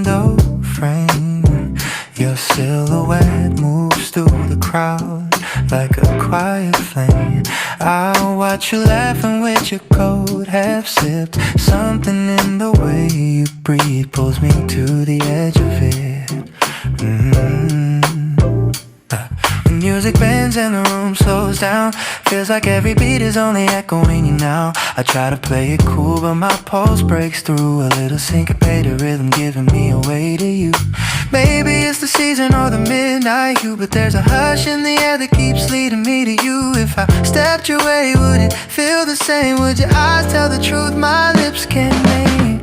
window frame. Your silhouette moves through the crowd like a quiet flame. I'll watch you laughing with your coat half sipped. Something in the way you breathe pulls me to the edge of it. When music bends and the room slows down, feels like every beat is only echoing you now. I try to play it cool, but my pulse breaks through. A little syncopated rhythm giving me away to you. Maybe it's the season or the midnight hue, but there's a hush in the air that keeps leading me to you. If I stepped your way, would it feel the same? Would your eyes tell the truth my lips can't name?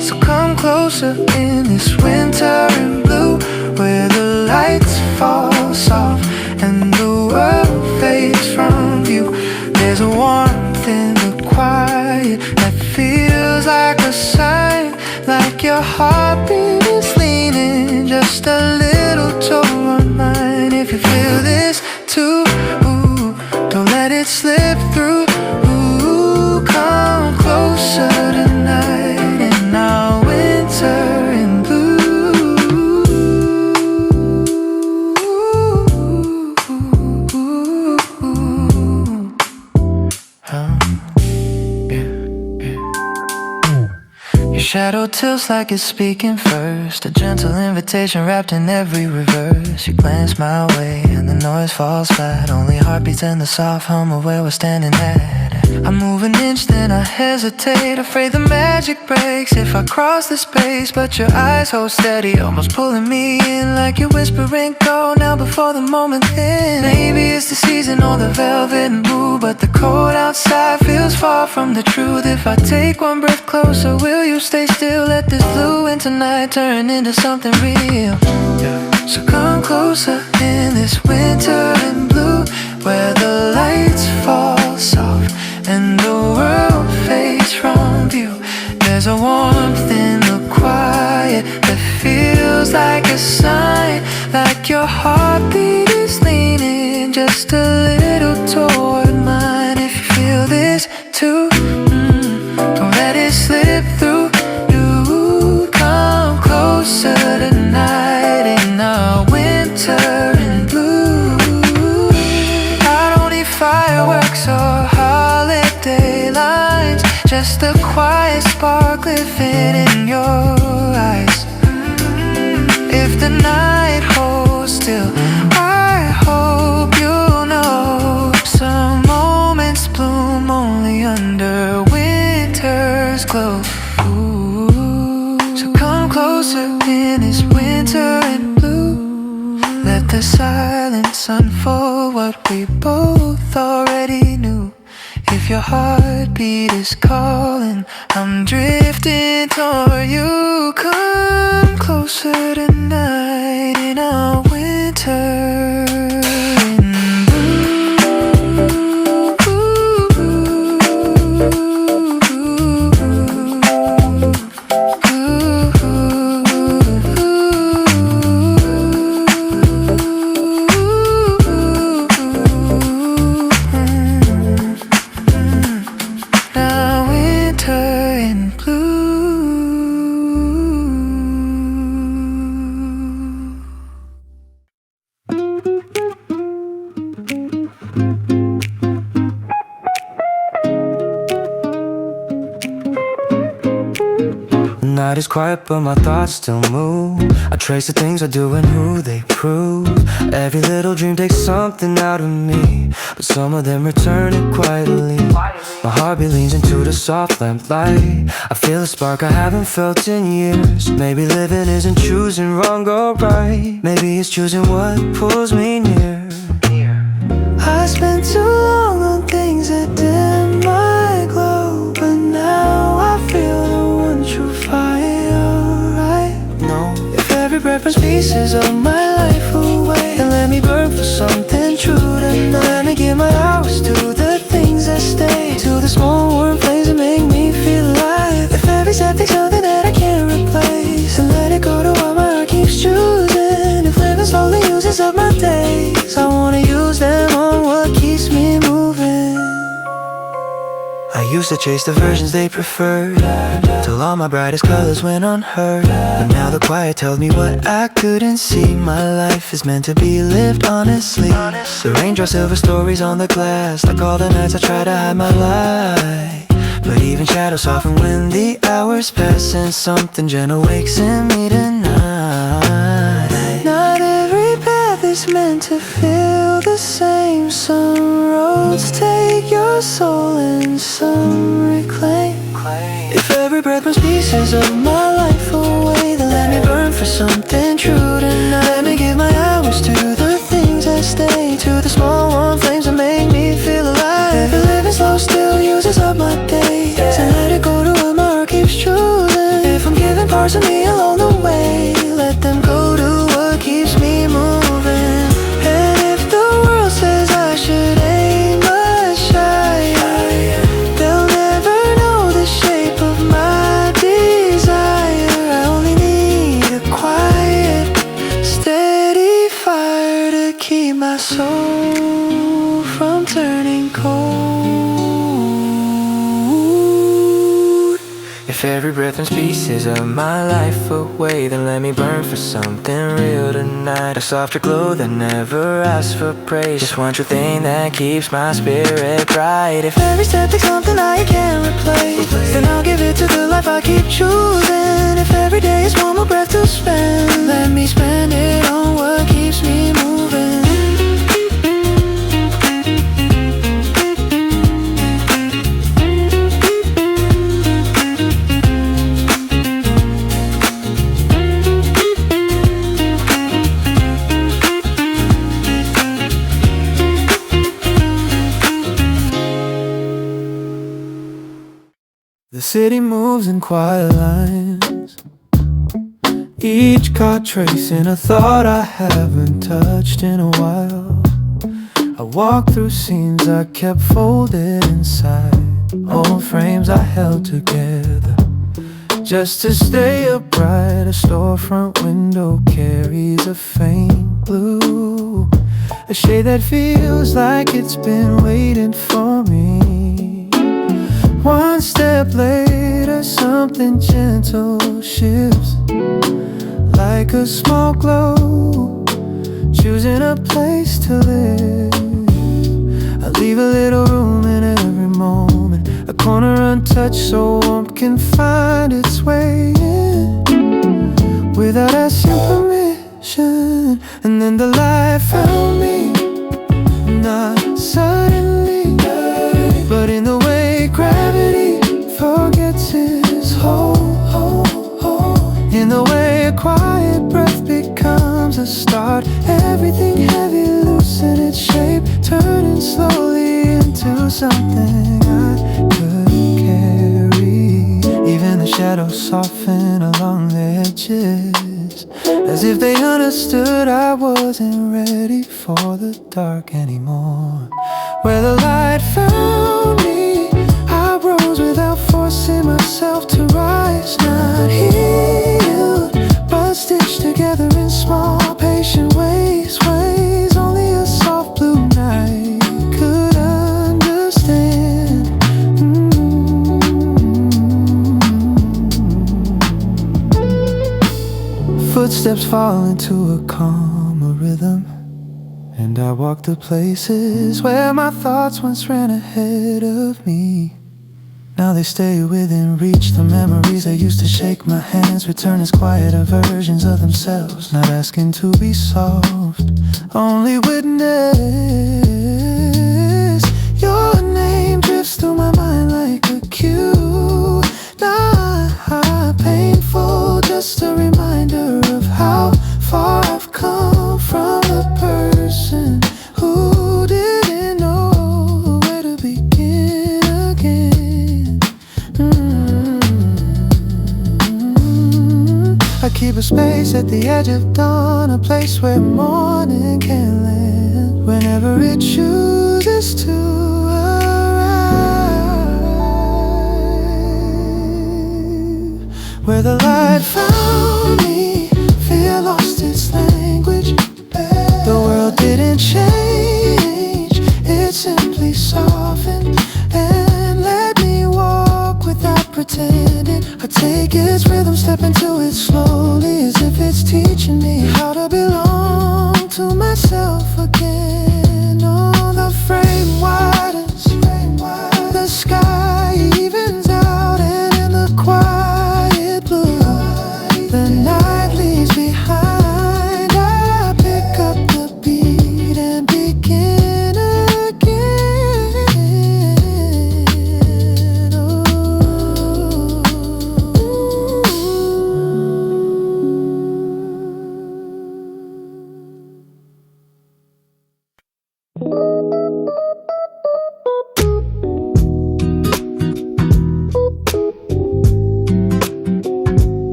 So come closer in this winter in blue, where the lights fall soft and the world fades from view. There's a warmth in the quiet that feels like a sign, like your heartbeat is leaning just a little toward mine. If you feel this too, ooh, don't let it slip through. Ooh, come closer tonight in our winter in blue. Your shadow tilts like it's speaking first, a gentle invitation wrapped in every reverse. You glance my way and the noise falls flat, only heartbeats and the soft hum of where we're standing at. I move an inch, then I hesitate, afraid the magic breaks if I cross the space. But your eyes hold steady, almost pulling me in, like you're whispering, go now before the moment ends. Maybe it's the season or the velvet and blue, but the cold outside feels far from the truth. If I take one breath closer, will you stay still? Let this blue winter night turn into something real. So come closer in this winter in blue, where the lights fall soft and the world fades from view. There's a warmth in the quiet that feels like a sign, like your heartbeat is leaning just a little toward mine. If you feel this too, don't let it slip through. You come closer tonight in our winter in blue. I don't need fireworks or holiday lines, just a quiet spark living in your eyes. If the night holds still, I hope you'll know some moments bloom only under winter's glow. Ooh. So come closer in this winter in blue, let the silence unfold what we both already knew. If your heartbeat is calling, I'm drifting toward you. Come closer tonight in our winter in night is quiet, but my thoughts still move. I trace the things I do and who they prove. Every little dream takes something out of me, but some of them return it quietly. My heartbeat leans into the soft lamplight. I feel a spark I haven't felt in years. Maybe living isn't choosing wrong or right. Maybe it's choosing what pulls me near. I spent too long on things that dim my glow, but now I feel the one true fire right now. If every breath burns pieces of my life away, then let me burn for something true tonight. Let me give my hours to the things that stay, to the small warm flames that make me feel alive. If every step takes something that I can't replace, then let it go to what my heart keeps choosing. If living slowly uses up my days, I wanna use them on what keeps me moving. I used to chase the versions they preferred, till all my brightest colors went unheard. But now the quiet tells me what I couldn't see. My life is meant to be lived honestly. The rain draws silver stories on the glass, like all the nights I try to hide my light. But even shadows soften when the hours pass, and something gentle wakes in me tonight. Not every path is meant to feel the same. Some roads take your soul and some reclaim. If every breath brings pieces of my life away, then let me burn for something true tonight. Let me give my hours to the things that stay, to the small warm flames that make me feel alive. If living slow still uses up my days, and let it go to what my heart keeps choosing. If I'm giving parts of me along the way, let them go to what keeps me moving. And if the world says I should aim much higher, they'll never know the shape of my desire. I only need a quiet, steady fire to keep my soul from turning cold. If every breath brings pieces of my life away, then let me burn for something real tonight. A softer glow that never asks for praise, just one true thing that keeps my spirit bright. If every step takes something I can't replace, then I'll give it to the life I keep choosing. If every day is one more breath to spend, let me spend it on what keeps me moving. The city moves in quiet lines, each car tracing a thought I haven't touched in a while. I walk through scenes I kept folded inside, old frames I held together just to stay upright. A storefront window carries a faint blue, a shade that feels like it's been waiting for me. One step later, something gentle shifts, like a small glow, choosing a place to live. I leave a little room in every moment, a corner untouched so warmth can find its way in, without asking permission. And then the light found me, not suddenly, but in the way gravity forgets its hold. In the way a quiet breath becomes a start, everything heavy loosen its shape, turning slowly into something I could carry. Even the shadows soften along the edges, as if they understood I wasn't ready for the dark anymore. Where the light found me, I rose without forcing myself to rise. Not healed, but stitched together in small, patient ways. Ways only a soft blue night could understand. Footsteps fall into a calmer rhythm, and I walk the places where my thoughts once ran ahead of me. Now they stay within reach. The memories that used to shake my hands return as quieter versions of themselves, not asking to be solved, only witness. Your name drifts through my mind like a cue, not painful, just a reminder of how far I've come from the person who didn't know where to begin again. I keep a space at the edge of dawn, a place where morning can land whenever it chooses to arrive. Where the light found me, fear lost its language. The world didn't change, it simply softened and let me night leaves behind, I pick up the beat and begin again.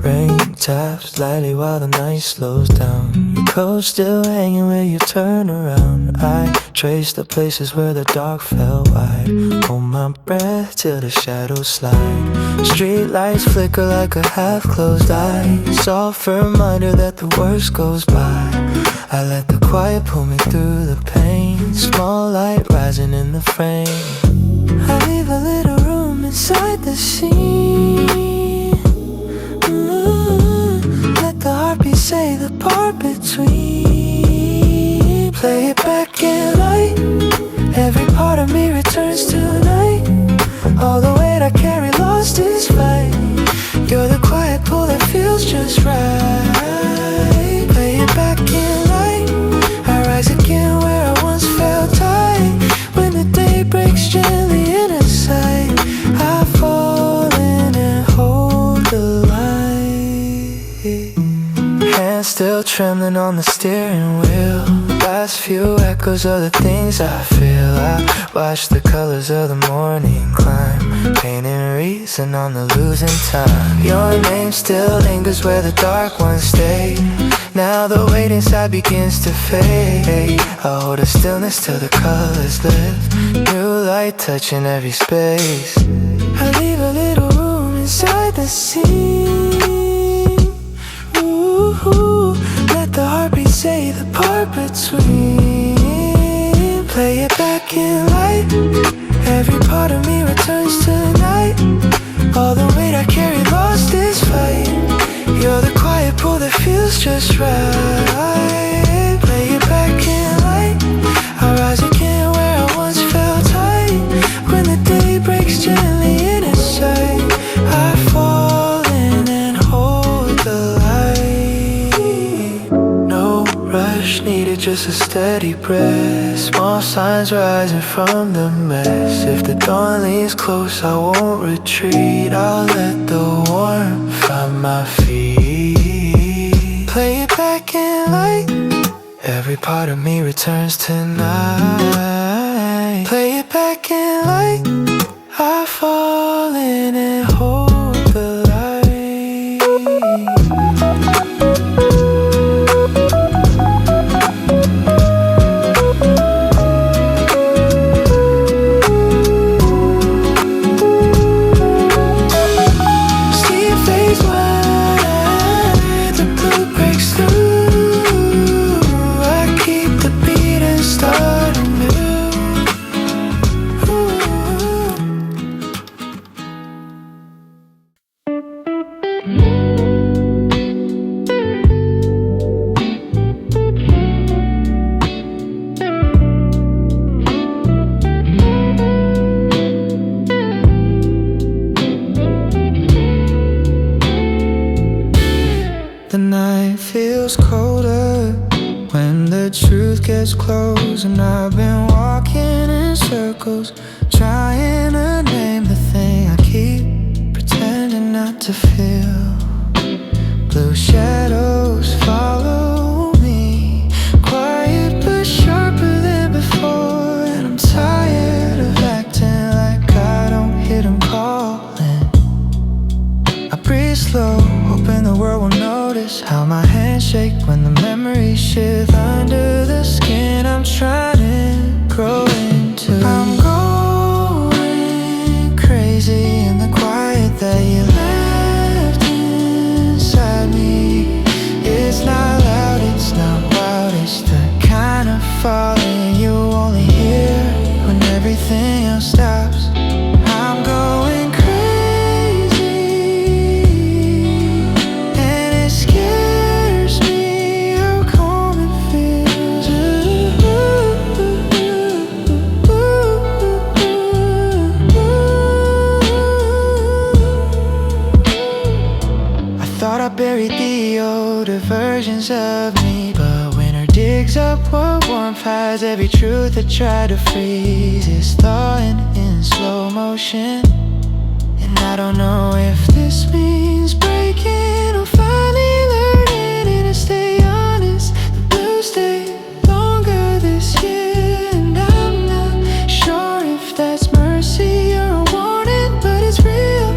Rain taps lightly while the night slows down. Your coat still hanging where you turn around. I trace the places where the dark fell wide. Hold my breath till the shadows slide. Street lights flicker like a half-closed eye. Soft reminder that the worst goes by. I let the quiet pull me through the pain. Small light rising in the frame. I leave a little room inside the scene. Let the heartbeat say the part between. Play it back in light. Every part of me returns tonight. All the weight I carry lost its fight. You're the quiet pull that feels just right. Play it back in light. I rise again where I once felt tight. When the day breaks gently in a sight, I fall in and hold the light. Hands still trembling on the steering wheel. Last few echoes of the things I feel. I watch the colors of the morning climb, painting reason on the losing time. Your name still lingers where the dark ones stay. Now the weight inside begins to fade. I hold a stillness till the colors lift. New light touching every space. I leave a little room inside the scene. Ooh, let the heartbeat say the part between. Play it back in light. Every part of me returns tonight. All the weight I carry lost this fight. You're the quiet pull that feels just right. Play it back in light. I rise again where I once felt tight. When the day breaks gently in its sight, I fall in and hold the light. No rush needed, just a steady breath. Small signs rising from the mess. If the dawn leans close, I won't retreat. I'll let the warmth find my feet. Play it back in light. Every part of me returns tonight. Play it back in light. I fall in and hold the light. The night feels colder when the truth gets close. And I've been walking in circles, trying to name the thing I keep pretending not to feel. Blue shadows follow me, quiet but sharper than before. And I'm tired of acting like I don't hear them calling. I breathe slow, hoping the world will notice how my hands shake when the memories shift under the skin I'm trying to grow into. I'm going crazy in the quiet that you left inside me. versions of me. But winter digs up what warmth hides. Every truth I try to freeze is thawing in slow motion. And I don't know if this means breaking or finally learning to stay honest. The blues stay longer this year, and I'm not sure if that's mercy or a warning, but it's real.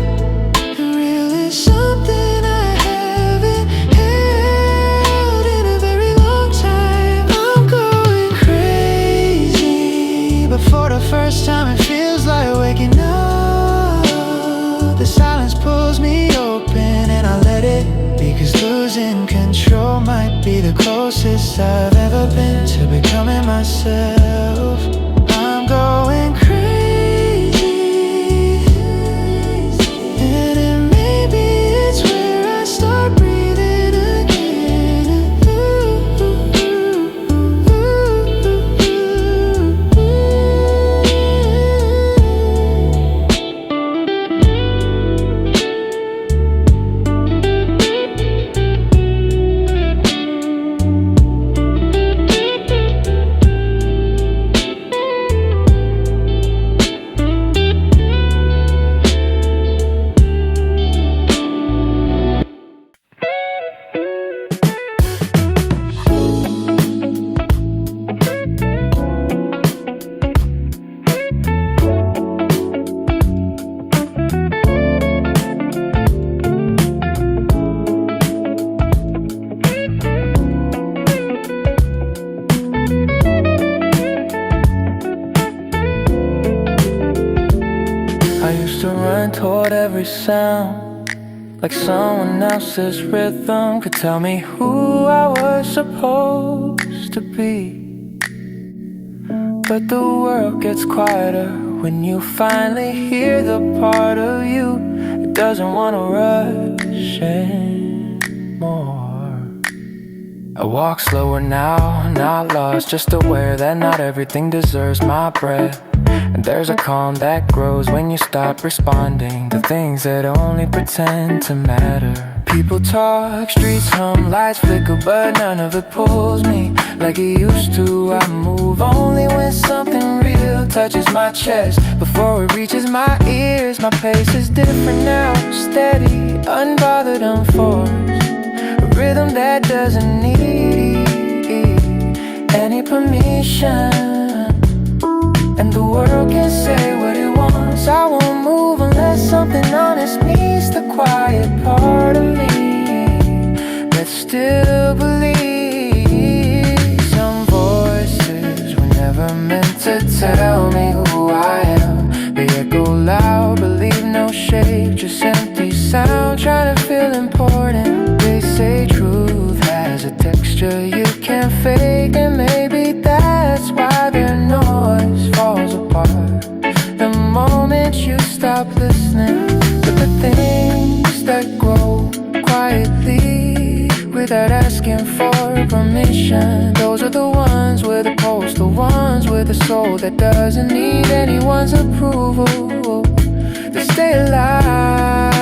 And real is something I haven't held in a very long time. I'm going crazy, but for the first time it feels like waking up. The silence pulls me open and I let it be, 'cause losing control might be the closest I've ever been to becoming myself. I'm going crazy, and then maybe it's where I start breathing again. I used to run toward every sound, like someone else's rhythm could tell me who I was supposed to be. But the world gets quieter when you finally hear the part of you that doesn't want to rush anymore. I walk slower now, not lost, just aware that not everything deserves my breath. And there's a calm that grows when you stop responding to things that only pretend to matter. People talk, streets hum, lights flicker, but none of it pulls me like it used to. I move only when something real touches my chest. Before it reaches my ears, my pace is different now. Steady, unbothered, unforced. A rhythm that doesn't need any permission. And the world can say what it wants. I won't move unless something honest meets the quiet part of me that still believes. Some voices were never meant to tell me who I am. They echo loud, believe no shape, just empty sound, trying to feel important. They say truth has a texture you can't fake, and maybe that's why their noise falls apart the moment you stop listening. But the things that grow quietly without asking for permission, those are the ones with the pulse, the ones with a soul that doesn't need anyone's approval to stay alive.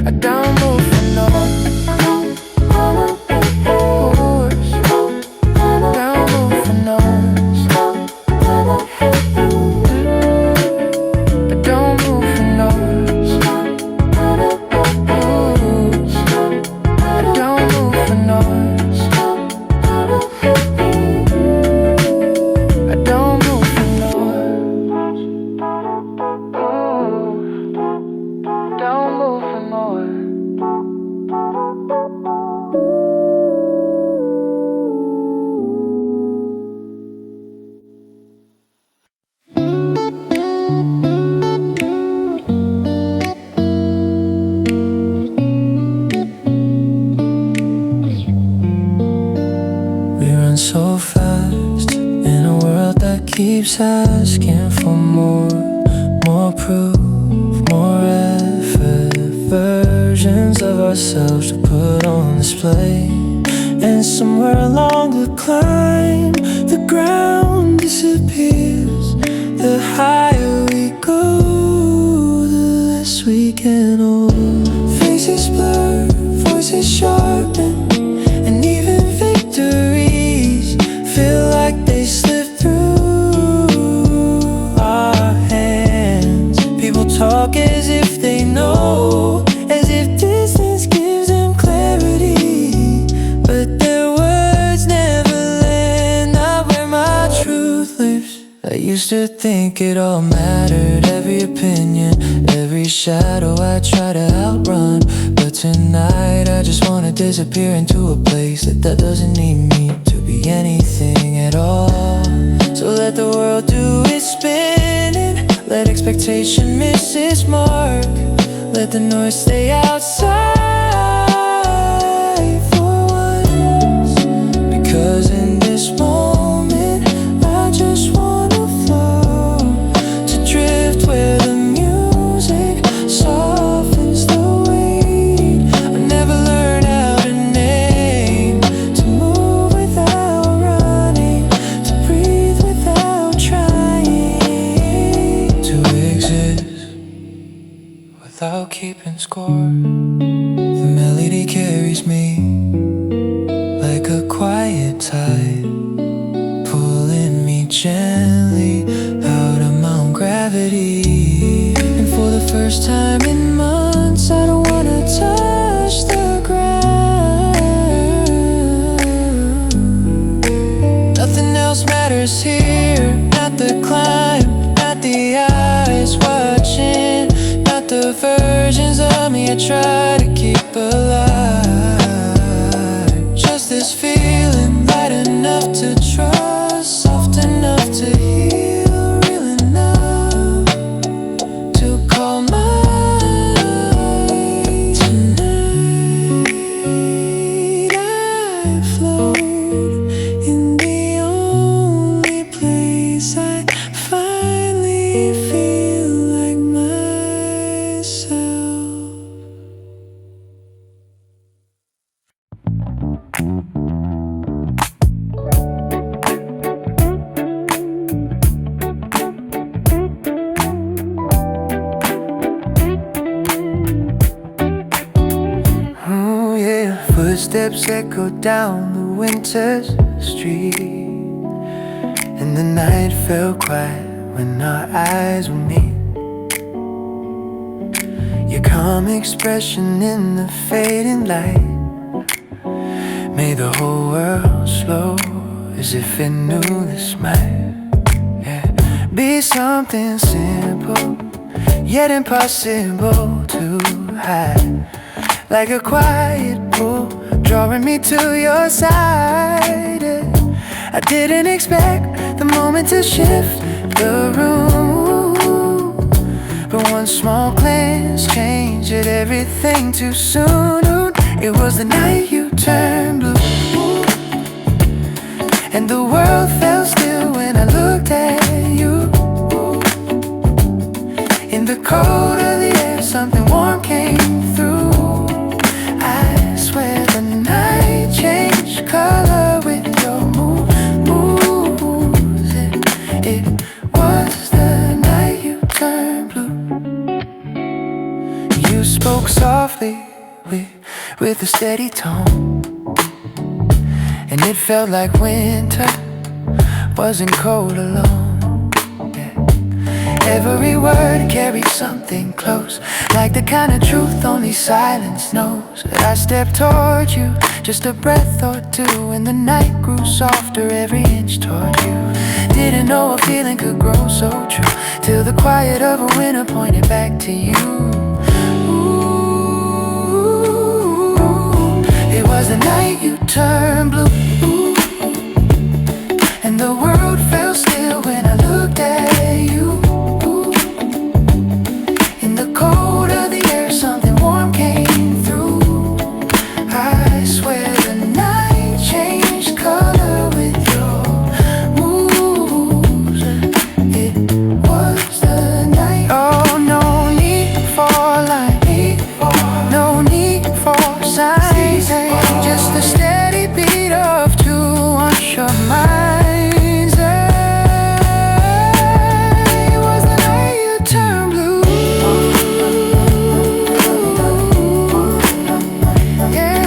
I don't move for no force. Don't move for no. I don't move for no. I don't move for no. I don't move for no. Don't move for more. We run so fast in a world that keeps asking for more proof, more effort, versions of ourselves to put on display. And somewhere along the climb, the ground disappears. The higher we go, the less used to think it all mattered, every opinion, every shadow I try to outrun. But tonight I just wanna disappear into a place that doesn't need me to be anything at all. So let the world do its spinning, let expectation miss its mark, let the noise stay outside for once. Because in this moment I just wanna flow, to drift where the music softens the weight. I never learned how to name, to move without running, to breathe without trying, to exist without keeping score. The melody carries me like a quiet tide, pulling me gently out of my own gravity. And for the first time in months I don't wanna touch the ground. Nothing else matters here, not the climb, not the eyes watching, not the versions of me I try to keep alive. Just this feeling, light enough to trust, soft enough to heal, real enough to call mine. Tonight I float in the only place I finally feel like myself. Oh yeah, footsteps echo down the winter's street, and the night fell quiet when our eyes would meet. Your calm expression in the fading light made the whole world slow, as if it knew this might, yeah, be something simple, yet impossible to hide. Like a quiet pull, drawing me to your side, yeah. I didn't expect the moment to shift the room, but one small glance changed everything too soon. It was the night you turned blue, and the world felt still when I looked at you. In the cold of the air, something warm came through. I swear the night changed color with your moves. It was the night you turned blue. You spoke softly with a steady tone, and it felt like winter wasn't cold alone, yeah. Every word carried something close, like the kind of truth only silence knows. I stepped toward you, just a breath or two, and the night grew softer every inch toward you. Didn't know a feeling could grow so true, till the quiet of a winter pointed back to you. It was the night you turned blue, and the world felt still when I looked at you. In the cold of the air, something warm came through. I swear the night changed color with your moves. It was the night. Oh, no need for light, no need for signs, just a steady beat of two unsure minds. It was the night you turned blue, yeah.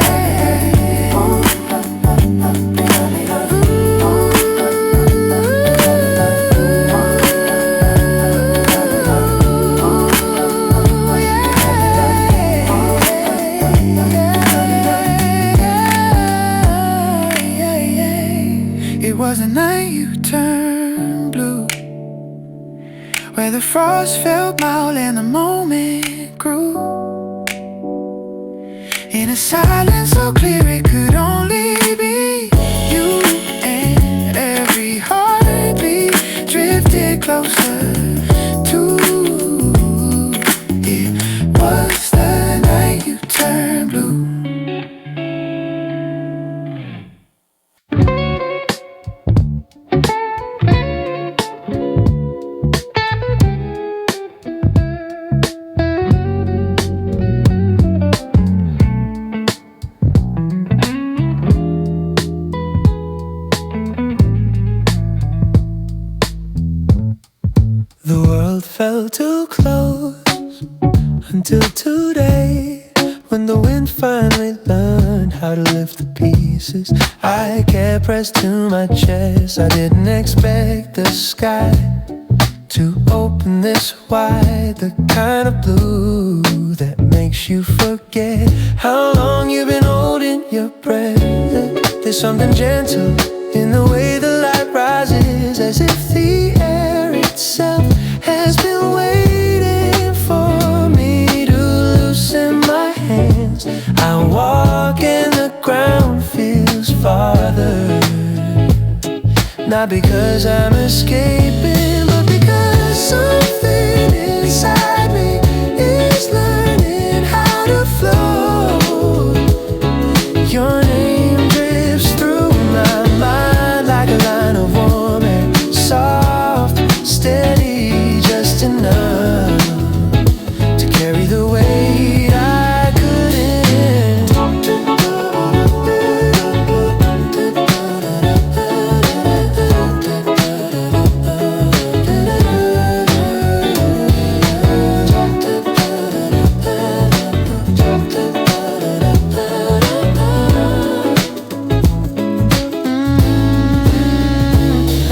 It was the night you turned blue. where the frost felt mild and the moment grew. In a silence so clear it could only be you, and every heartbeat drifted closer to. It was the night you turned blue. The world felt too close until today, when the wind finally learned how to lift the pieces. I kept pressed to my chest. I didn't expect the sky to open this wide, the kind of blue that makes you forget how long you've been holding your breath. There's something gentle in the way the light rises, as if the air itself has been waiting for me to loosen my hands. I walk and the ground feels farther, not because I'm escaping, but because something inside me is learning how to float. Your name drifts through my mind like a line of warm air, soft, steady, just enough to carry the weight I couldn't.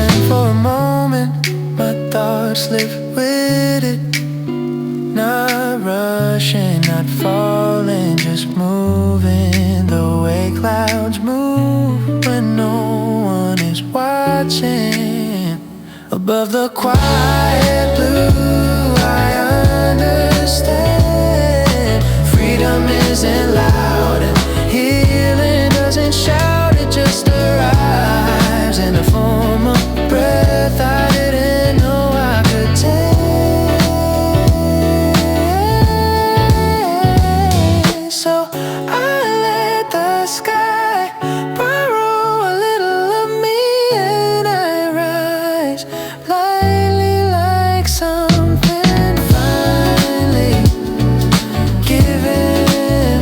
And for a moment my thoughts live with it, not rushing, not falling, just moving the way clouds move when no one is watching. Above the quiet blue, I understand freedom isn't loud and healing doesn't shout, it just arrives in the form of breath I didn't know I could take. So I let the sky borrow a little of me, and I rise lightly like something finally given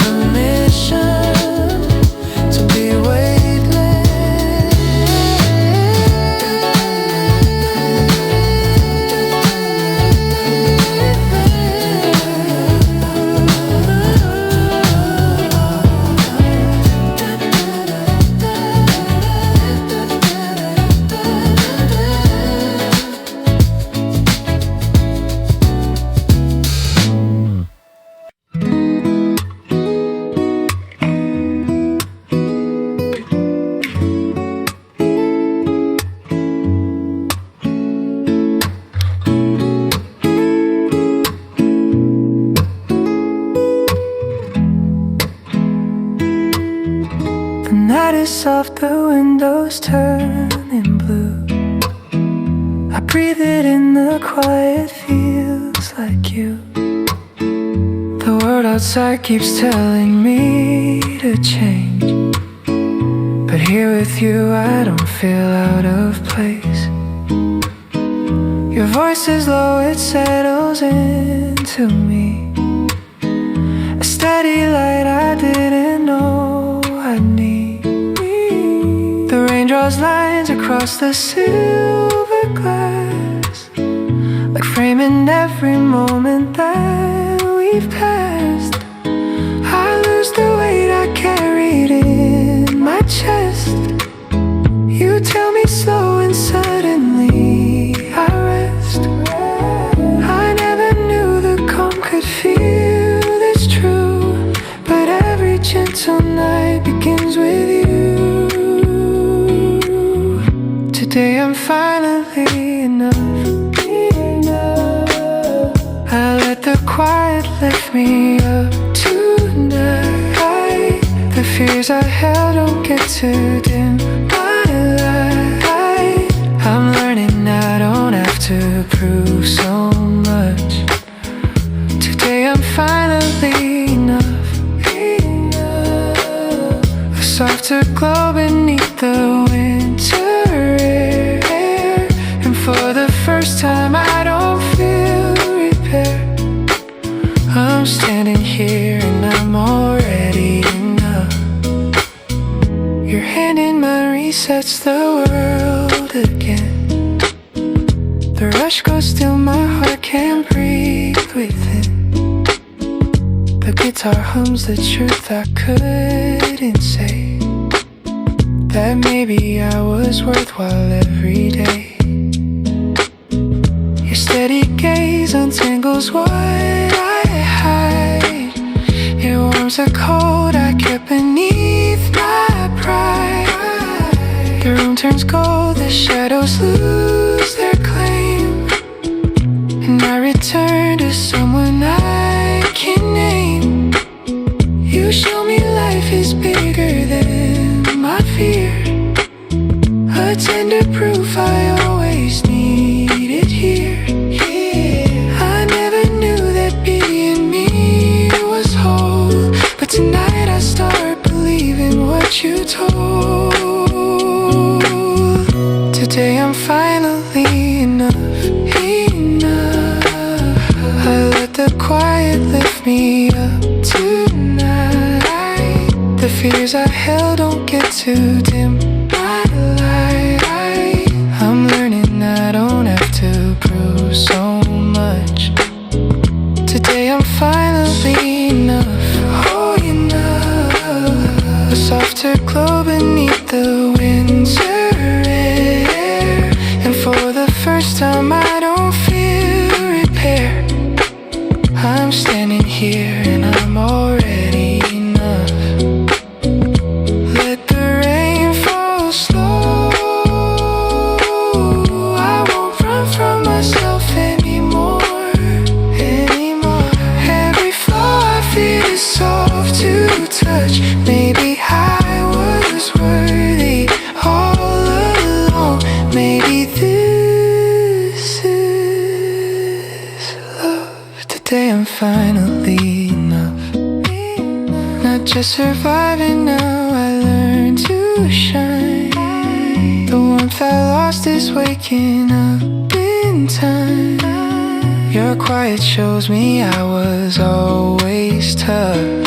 permission to be The night is soft, the windows turning blue. I breathe it in, the quiet feels like you. The world outside keeps telling me to change, but here with you I don't feel out of place. Your voice is low, it settles into me, a steady light I didn't know I'd need. The rain draws lines across the silver glass, like framing every moment that we've passed. I lose the weight I carried in my chest. You tell me slow and suddenly I rest. I never knew the calm could feel this true, but every gentle night begins with you. Today I'm finally enough. me up tonight. The fears I held don't get to dim my light. I'm learning I don't have to prove so much. Today I'm finally enough. A softer glow beneath the winter air, and for the first time I don't feel repair. I'm standing here and I'm already enough. Your hand in mine resets the world again. The rush goes still, my heart can't breathe within. The guitar hums the truth I couldn't say, that maybe I was worthwhile every day. Your steady gaze untangles what I hide. It warms a cold I kept beneath my pride. The room turns gold, the shadows lose their claim, and I return to someone I can name. You show me life is bigger than my fear, a tender proof I always needed here. I never knew that being me was whole, but tonight I start believing what you told. Today I'm finally enough. I let the quiet lift me up tonight. The fears I held don't get to dim my light. I'm learning I don't have to prove so much. Today I'm finally enough. Oh, enough. A softer glow beneath the winter air, and for the first time I don't feel repair. I'm standing here and I'm already enough. Let the rain fall slow. I won't run from myself anymore. Every flaw I feel is soft to touch. Maybe I was worthy all along. Maybe this is love. Today I'm finally enough. Not just surviving, now I learn to shine. The warmth I lost is waking up in time. Your quiet shows me I was always tough.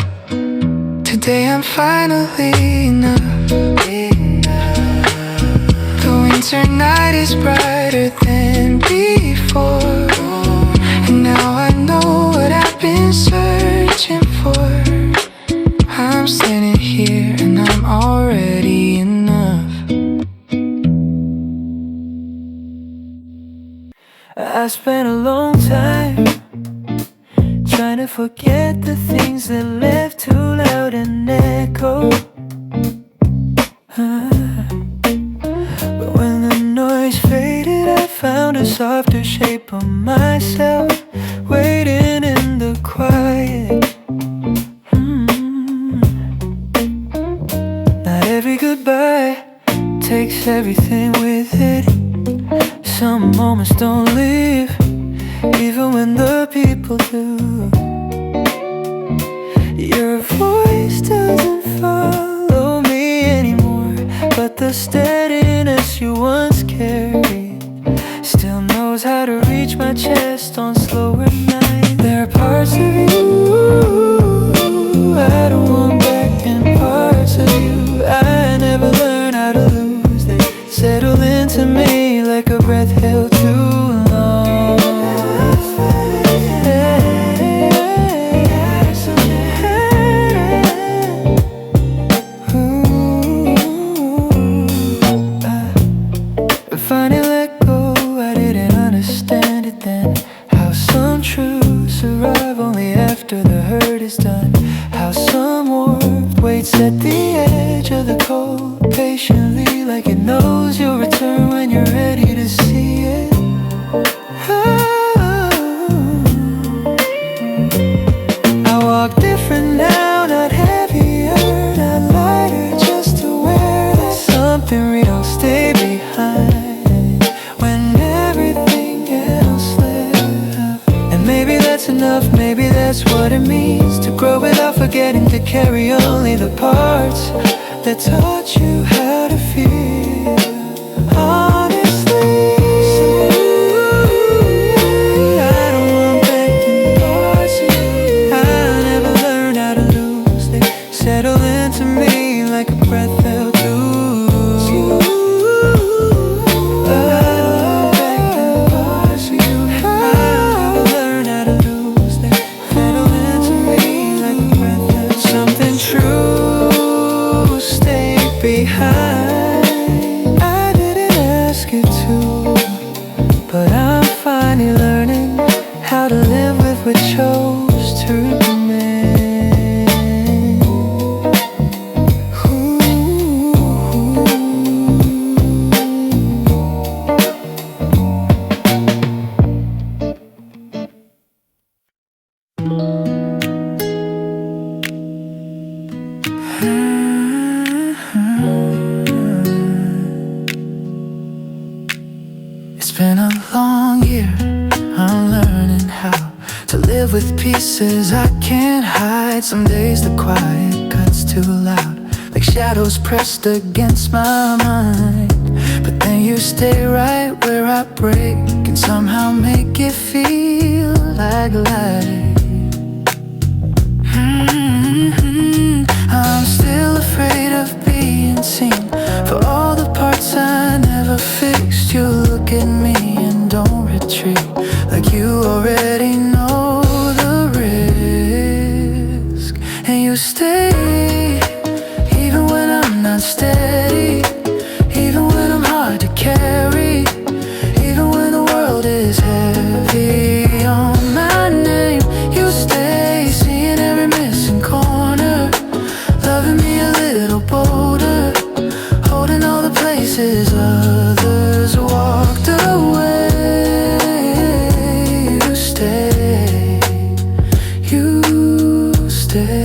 Today I'm finally enough. The winter night is brighter than before, and now I know what I've been searching for. I'm standing here and I'm already enough. I spent a long time trying to forget the things that left too loud and echo. But when the noise faded, I found a softer shape of myself, waiting in the quiet. Not every goodbye takes everything with it. Some moments don't leave, even when the people do. Your voice doesn't follow me anymore, but the steadiness you once carried still knows how to reach my chest on slower nights. There are parts of you I don't want back, and parts of you I never learned how to lose. They settle into me like a breath held too long. Finally let go, I didn't understand it then. How some truths survive only after the hurt is done. How some warmth waits at the edge of the cold, patiently, like it knows you'll return when you're ready to see it. something real, stay behind when everything else left. And maybe that's enough, maybe that's what it means to grow without forgetting to carry only the parts that taught you how to feel. Honestly, I don't want back in parts of you I never learned how to lose. They settle into me like a breath they'll do. Behind, I didn't ask you to, but I'm finally learning how to live with what chose to remain. It's been a long year, I'm learning how to live with pieces I can't hide. Some days the quiet cuts too loud, like shadows pressed against my mind. But then you stay right where I break and somehow make it feel like light. I'm still afraid of being seen for all the parts I never fixed. You look at me and don't retreat, like you already know the risk. And you stay, even when I'm not steady, even when I'm hard to carry, even when the world is heavy on my name. You stay, seeing every missing corner, loving me a little bolder, holding all the places others walked away. You stay, you stay.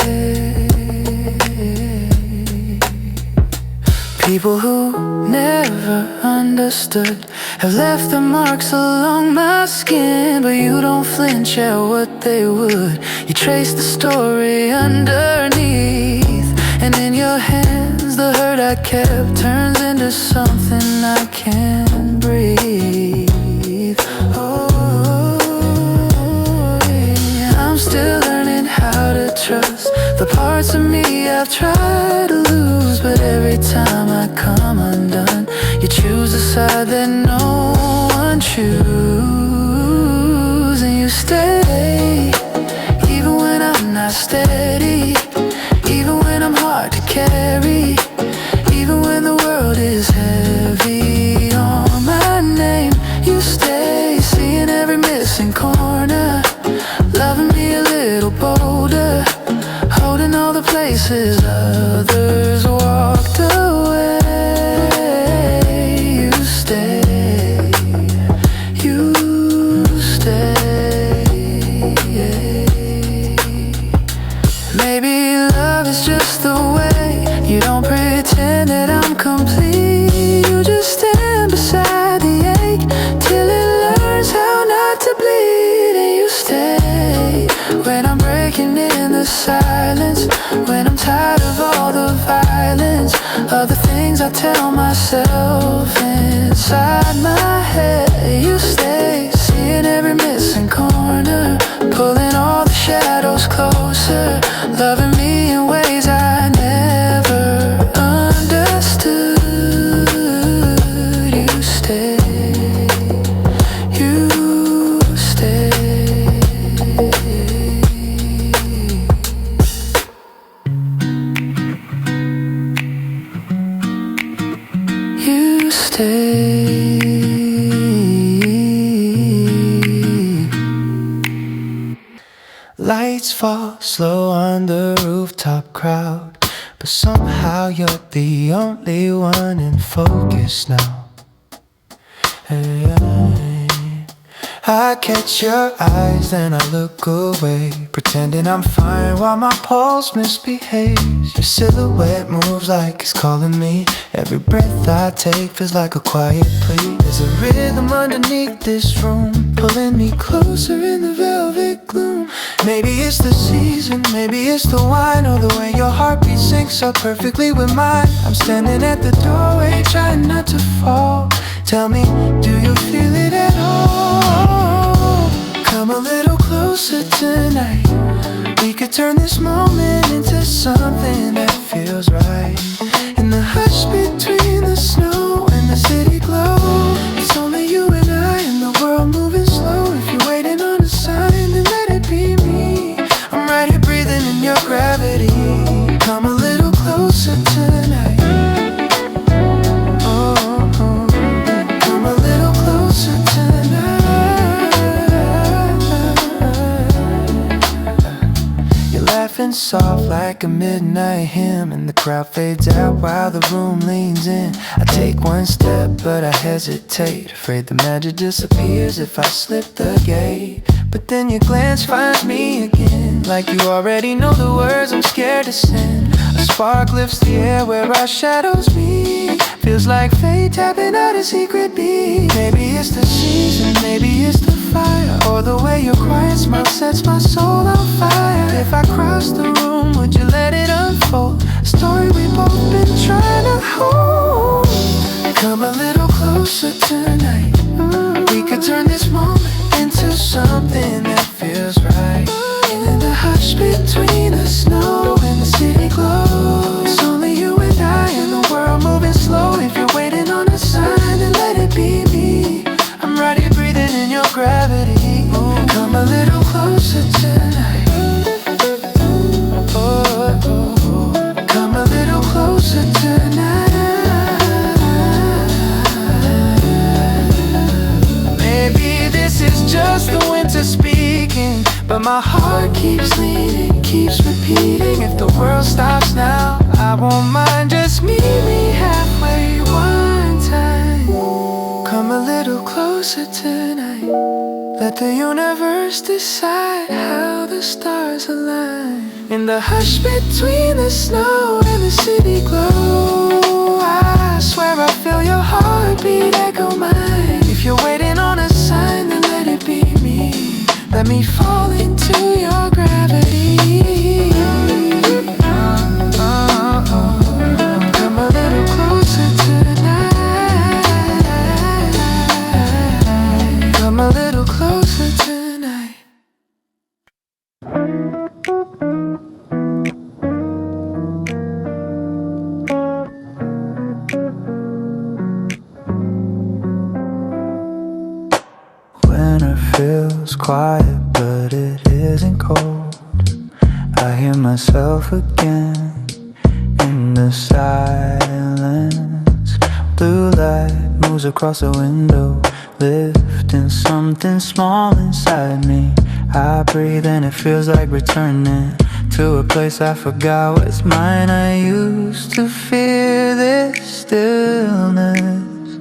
People who never understood have left their marks along my skin, but you don't flinch at what they would. You trace the story underneath, and in your hands the hurt I kept turns into something I can't breathe. Oh, yeah. I'm still learning how to trust the parts of me I've tried to lose, but every time I come undone, you choose a side that no one chooses. And you stay, even when I'm not steady, even when I'm hard to carry, even when the world is heavy on my name. You stay, seeing every missing corner, loving me a little bolder, holding all the places others walked away. You stay, you stay. Maybe love is just the way you don't pretend that I'm complete. You just stand beside the ache till it learns how not to bleed. And you stay when I'm breaking in the silence, when I'm tired of all the violence, of the things I tell myself inside my head. You stay, seeing every missing corner, pulling all the shadows closer, loving me in ways I never understood. You stay, you stay. You stay. Lights fall slow on the rooftop crowd, but somehow you're the only one in focus now. Hey, I catch your eyes, then I look away, pretending I'm fine while my pulse misbehaves. Your silhouette moves like it's calling me. Every breath I take feels like a quiet plea. There's a rhythm underneath this room, pulling me closer in the velvet gloom. Maybe it's the season, maybe it's the wine, or the way your heartbeat syncs up perfectly with mine. I'm standing at the doorway, trying not to fall. Tell me, do you feel it at all? Come a little closer tonight. We could turn this moment into something that feels right. In the hush between the snow and the city glow, it's only you and I and the world moving slow. If you're waiting on a sign, then let it be me. I'm right here breathing in your gravity. Come a little closer tonight. Soft like a midnight hymn, and the crowd fades out while the room leans in. I take one step but I hesitate, afraid the magic disappears if I slip the gate. But then your glance finds me again, like you already know the words I'm scared to send. A spark lifts the air where our shadows meet. Feels like fate tapping out a secret beat. Maybe it's the season, maybe it's the fire, or the way your quiet smile sets my soul on fire. If I cross the room, would you let it unfold? A story we both been trying to hold. Come a little closer tonight. We could turn this moment into something that feels right. In the hush between the snow and the city glow, it's only you and I and the world moving slow. If you're waiting on a sign, then let it be me. I'm right here breathing in your gravity. Come a little closer tonight. Come a little closer tonight. Maybe this is just the winter speaking, but my heart keeps leaning, keeps repeating. If the world stops now, I won't mind. Just meet me halfway one time. Come a little closer tonight. Let the universe decide how the stars align. In the hush between the snow and the city glow, I swear I feel your heartbeat echo mine. If you're waiting on a sign, then let it be me. Let me fall into your gravity. Come a little closer tonight. Come a little closer tonight. Winter feels quiet, but it isn't cold. I hear myself again in the silence. Blue light moves across the window, lifting something small inside me. I breathe and it feels like returning to a place I forgot was mine. I used to fear this stillness,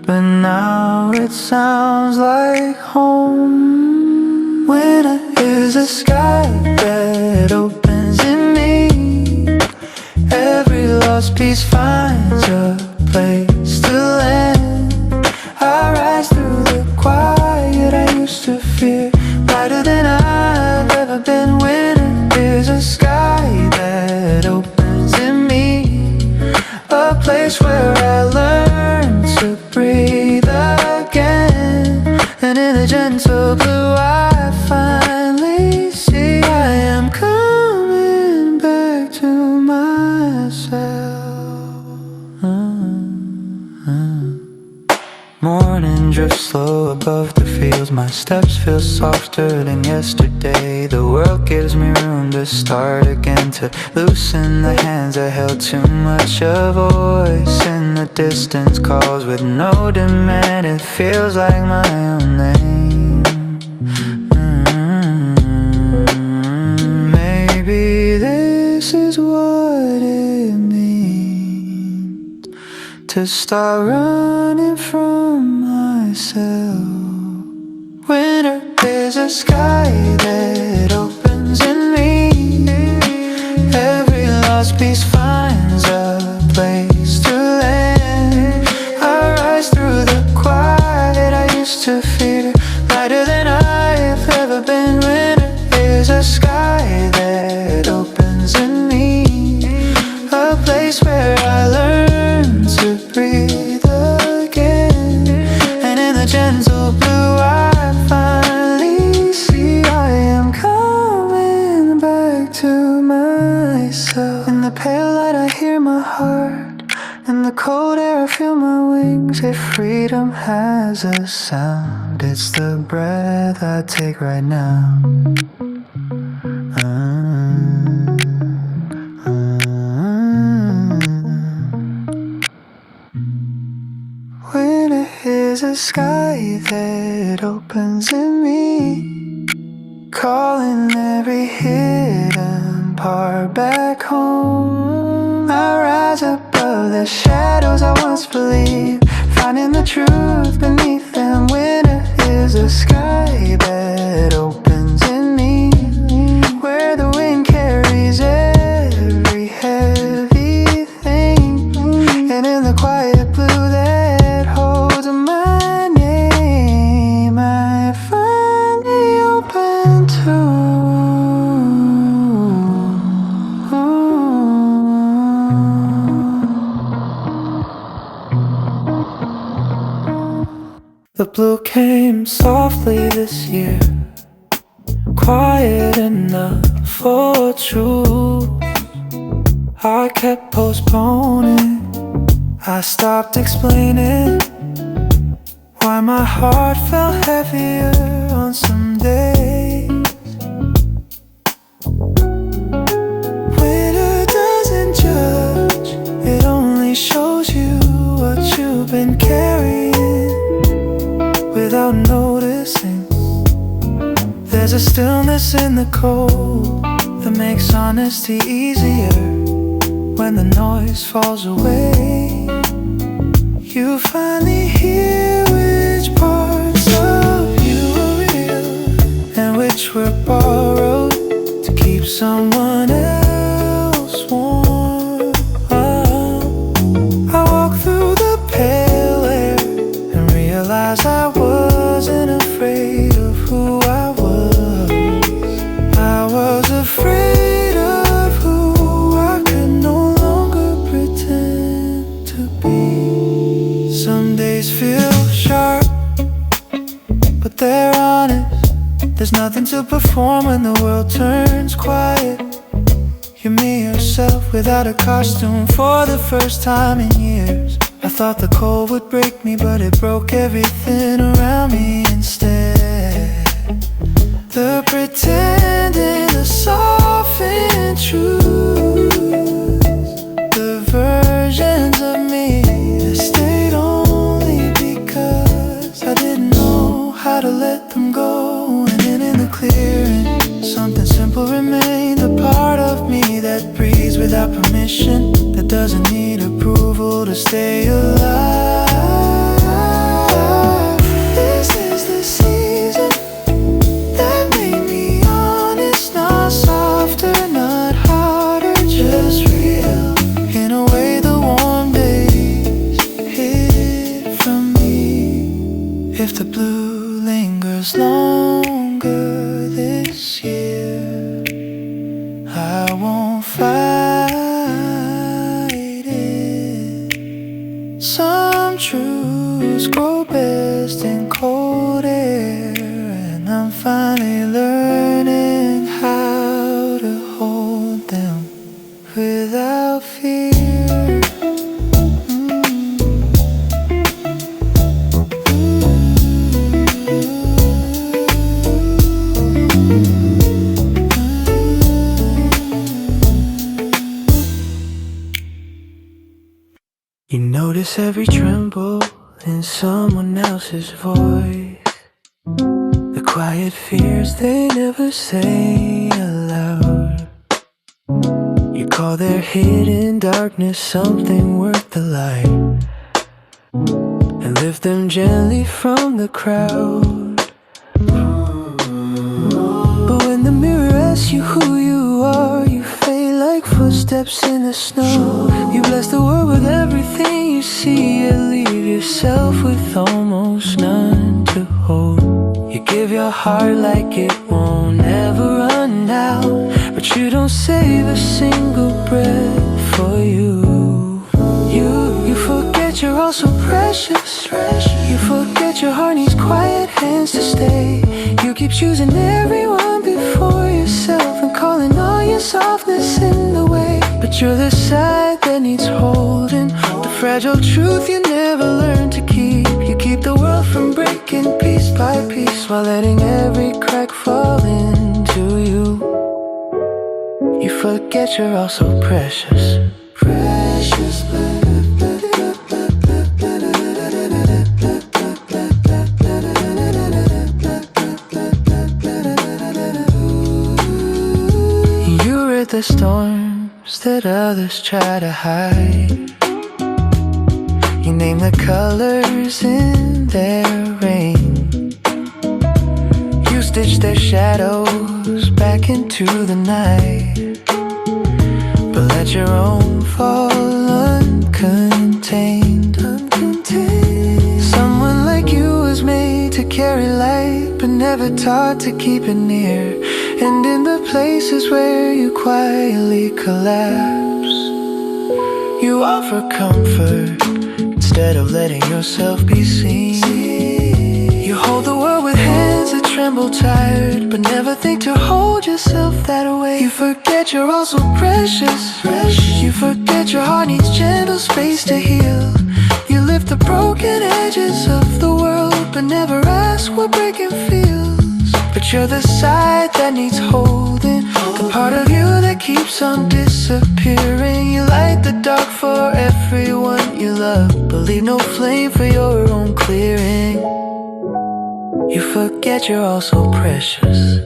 but now it sounds like home. Winter is a sky that opens in me. Every lost piece finds a place to land. I rise through the quiet I used to fear, brighter than I've ever been. Winter is a sky that opens in me, a place where I learn to breathe again. And in the gentle blue I finally see I am coming back to myself. Morning drifts slow above the fields. My steps feel softer than yesterday. The world gives me room to start again, to loosen the hands that held too much. A voice in the distance calls with no demand. It feels like my own name. Maybe this is what it means to start running from myself. Winter is a sky that opens in me. Every lost piece finds a place to land. I rise through the quiet I used to fear, lighter than I've ever been. Winter is a sky that opens in me, a place where I learn to breathe again. And in the gentle blue I finally see I am coming back to myself. In the pale light I hear my heart, in the cold air I feel my wings. If freedom has a sound, it's the breath I take right now. Winter is a sky that opens in me, calling every hidden part back home. I rise above the shadows I once believed, finding the truth beneath them. Winter is a sky that opens in me, where the wind carries every heavy thing. And in the quiet blue that holds my name, I finally open to. The blue came softly this year, quiet enough for truth. I kept postponing, I stopped explaining why my heart felt heavier on some days. Winter doesn't judge, it only shows you what you've been carrying without noticing. There's a stillness in the cold that makes honesty easier. When the noise falls away, you finally hear which parts of you are real and which were borrowed to keep someone else warm. I walk through the pale air and realize I wasn't afraid of who I was. I was afraid of who I could no longer pretend to be. Some days feel sharp, but they're honest. There's nothing to perform when the world turns quiet. You're me yourself without a costume for the first time in years. I thought the cold would break me, but it broke everything around me instead. The pretending, the softened truths, the versions of me that stayed only because I didn't know how to let them go. And then in the clearing, something simple remained, a part of me that breathes without permission, that doesn't need approval to stay alive. This is the season that made me honest, not softer, not harder, just real. In a way the warm days hid from me. If the blue lingers longer this year, I won't fight it. Some truths grow best in cold air, and I'm finally learning how to hold them without fear. You notice every tremble in someone else's voice, the quiet fears they never say aloud. You call their hidden darkness something worth the light, and lift them gently from the crowd. ask you who you are, you fade like footsteps in the snow. You bless the world with everything you see, yet leave yourself with almost none to hold. You give your heart like it won't ever run out, but you don't save a single breath for you. You forget you're all so precious. You forget your heart needs quiet hands to stay. You keep choosing everyone before yourself and calling all your softness in the way. But you're the side that needs holding, the fragile truth you never learned to keep. You keep the world from breaking piece by piece while letting every crack fall into you. You forget you're all so precious. Precious. The storms that others try to hide. You name the colors in their rain. You stitch their shadows back into the night, but let your own fall uncontained. Someone like you was made to carry light, but never taught to keep it near. And in the places where you quietly collapse, you offer comfort instead of letting yourself be seen. You hold the world with hands that tremble tired, but never think to hold yourself that way. You forget you're also precious. You forget your heart needs gentle space to heal. You lift the broken edges of the world, but never ask what breaking feels. But you're the side that needs holding, the part of you that keeps on disappearing. You light the dark for everyone you love, but leave no flame for your own clearing. You forget you're all so precious.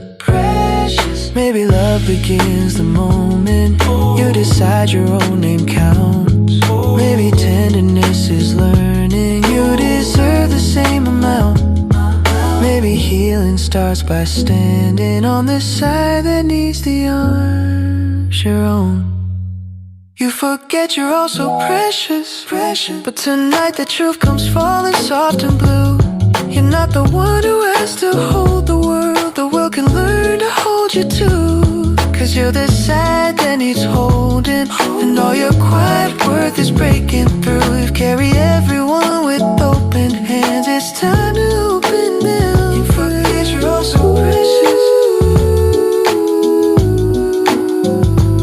Maybe love begins the moment you decide your own name counts. Maybe tenderness is learning you deserve the same amount. Maybe healing starts by standing on the side that needs the arms your own. You forget you're all so precious. But tonight the truth comes falling soft and blue. You're not the one who has to hold the world can learn to hold you too. Cause you're the side that needs holding, and all your quiet worth is breaking through. You've carried everyone with open hands, it's time to open them. You forget you're all so precious,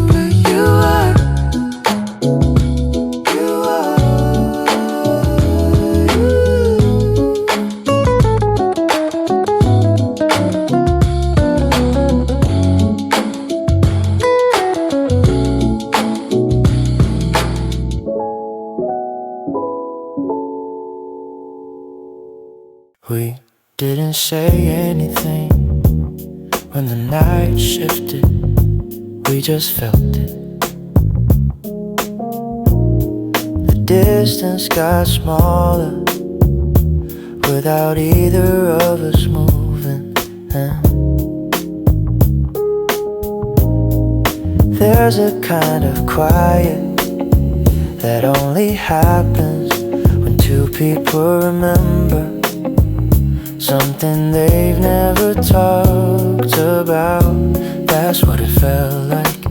but you are. We didn't say anything when the night shifted, we just felt it. The distance got smaller without either of us moving. There's a kind of quiet that only happens when two people remember something they've never talked about. That's what it felt like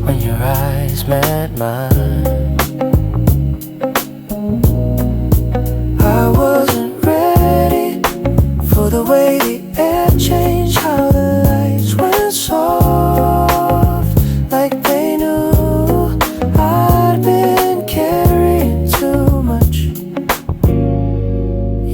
when your eyes met mine. I wasn't ready for the way the air changed, how the lights went soft, like they knew I'd been carrying too much.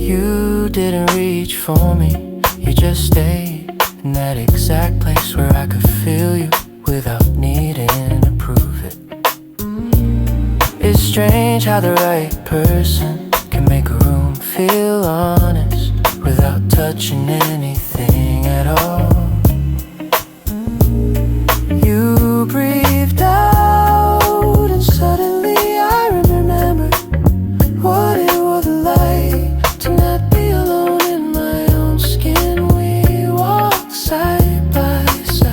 You didn't reach for me, you just stayed in that exact place where I could feel you without needing to prove it. It's strange how the right person can make a room feel honest without touching anything at all. You breathed out and suddenly I remembered what it was like to not be alone in my own skin. We walked side by side.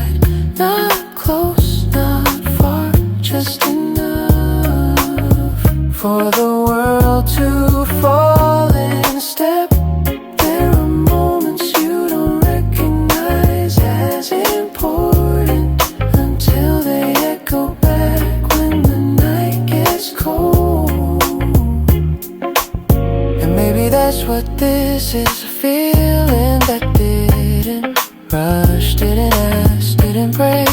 the world to fall in step. There are moments you don't recognize as important until they echo back when the night gets cold. And maybe that's what this is, a feeling that didn't rush, didn't ask, didn't break.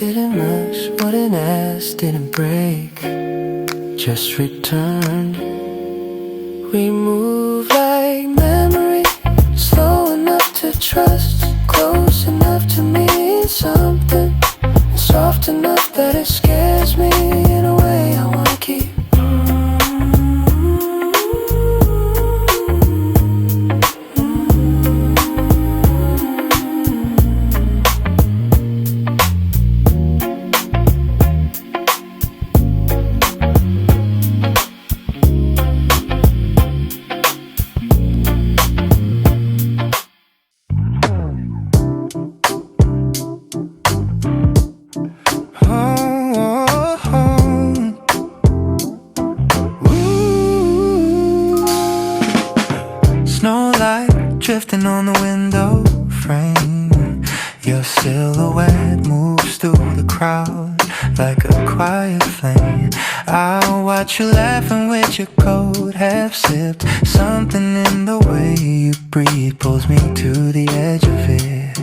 Didn't rush, wouldn't ask, didn't break, just returned. We move like memory, slow enough to trust, close enough to mean something, and soft enough that it scares me in a way I wanna keep. Snowlight drifting on the window frame. Your silhouette moves through the crowd like a quiet flame. I'll watch you laughing with your coat half sipped. Something in the way you breathe pulls me to the edge of it.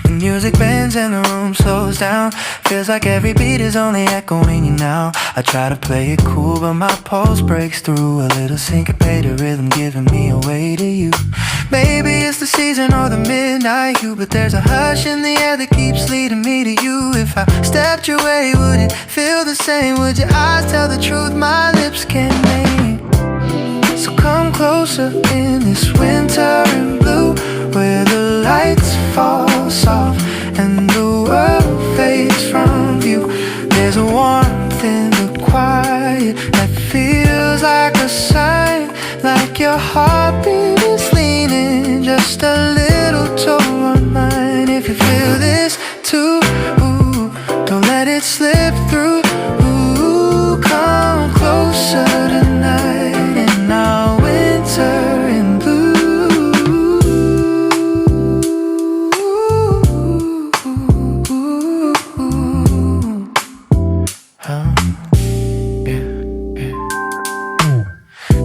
The music bends and the room slows down. Feels like every beat is only echoing you now. I try to play it cool, but my pulse breaks through. A little syncopated rhythm giving me away to you. Maybe it's the season or the midnight hue, but there's a hush in the air that keeps leading me to you. If I stepped your way, would it feel the same? Would your eyes tell the truth my lips can't name? So come closer in this winter in blue, where the lights fall soft and the world fades from view. There's a warmth in the quiet that feels like a sign, like your heartbeat is leaning just a little toward mine. If you feel this too, ooh, don't let it slip through. Ooh, come closer tonight in our winter in blue.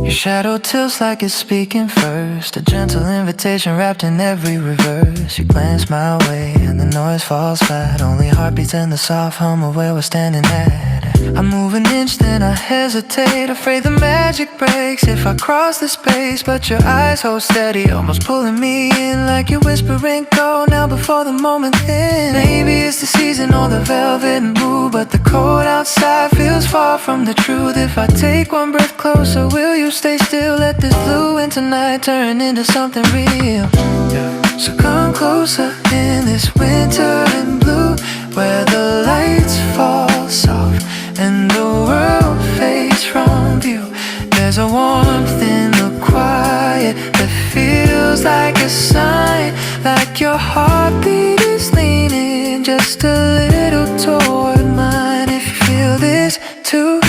Your shadow tilts like it's speaking first, a gentle invitation wrapped in every reverse. You glance my way and the noise falls flat, only heartbeats and the soft hum of where we're standing at. I move an inch, then I hesitate, afraid the magic breaks if I cross the space. But your eyes hold steady, almost pulling me in, like you're whispering, go now before the moment ends. Maybe it's the season or the velvet mood, but the cold outside feels far from the truth. If I take one breath closer, will you stay still? Let this blue winter night turn into something real. So come closer in this winter in blue, where the lights fall soft and the world fades from view. There's a warmth in the quiet that feels like a sign, like your heartbeat is leaning just a little toward mine. If you feel this too,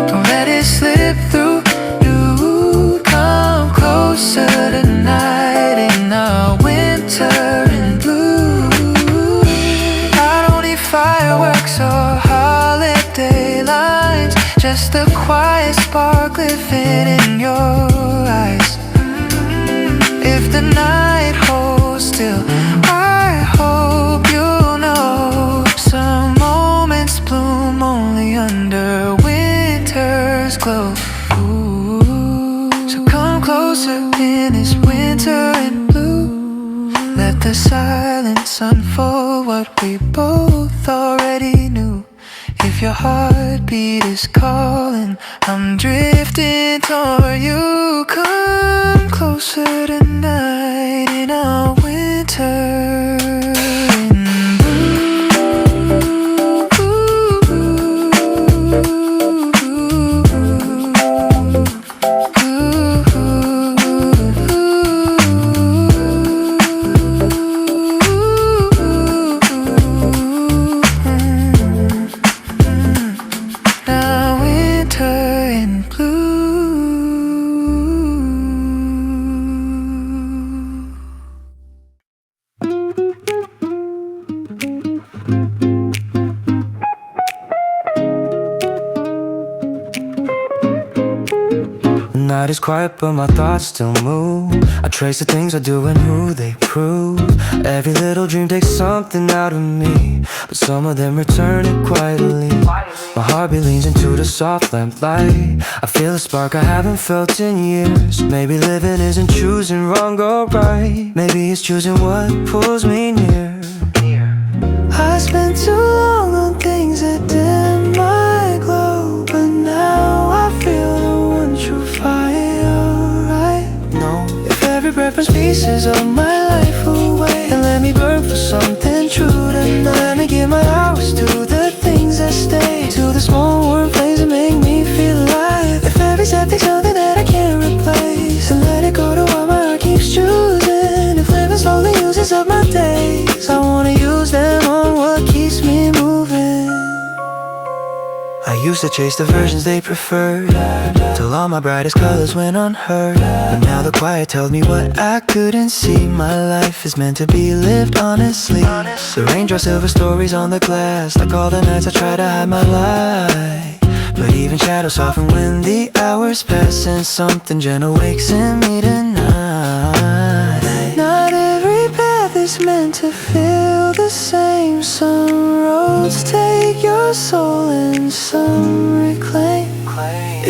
don't let it slip through. You come closer tonight in our winter in blue. I don't need fireworks or holiday lines, just a quiet spark living in your eyes. If the night holds still, I hope you'll know some moments bloom only under winter's glow. Ooh. So come closer in this winter in blue, let the silence unfold what we both already knew. If your heartbeat is calling, I'm drifting toward you. Come closer tonight in our winter in blue. night is quiet but my thoughts still move. I trace the things I do and who they prove. Every little dream takes something out of me, but some of them return it quietly. My heartbeat leans into the soft lamplight. I feel a spark I haven't felt in years. Maybe living isn't choosing wrong or right. Maybe it's choosing what pulls me near. I spent too long on things that dim my glow, but now I feel the one true fire I know. If every breath burns pieces of my life away, then let me burn for something true tonight. Let me give my hours to the things that stay, to the small warm flames that make me feel alive. If every step takes something that I can't replace, then let it go to what my heart keeps choosing. If living slowly uses up my days, I wanna use them on what keeps me moving. I used to chase the versions they preferred, till all my brightest colors went unheard. But now the quiet tells me what I couldn't see. My life is meant to be lived honestly. The raindrops silver stories on the glass, like all the nights I try to hide my light. But even shadows soften when the hours pass, and something gentle wakes in me tonight. Not every path is meant to feel the same. Some roads take your soul and some reclaim.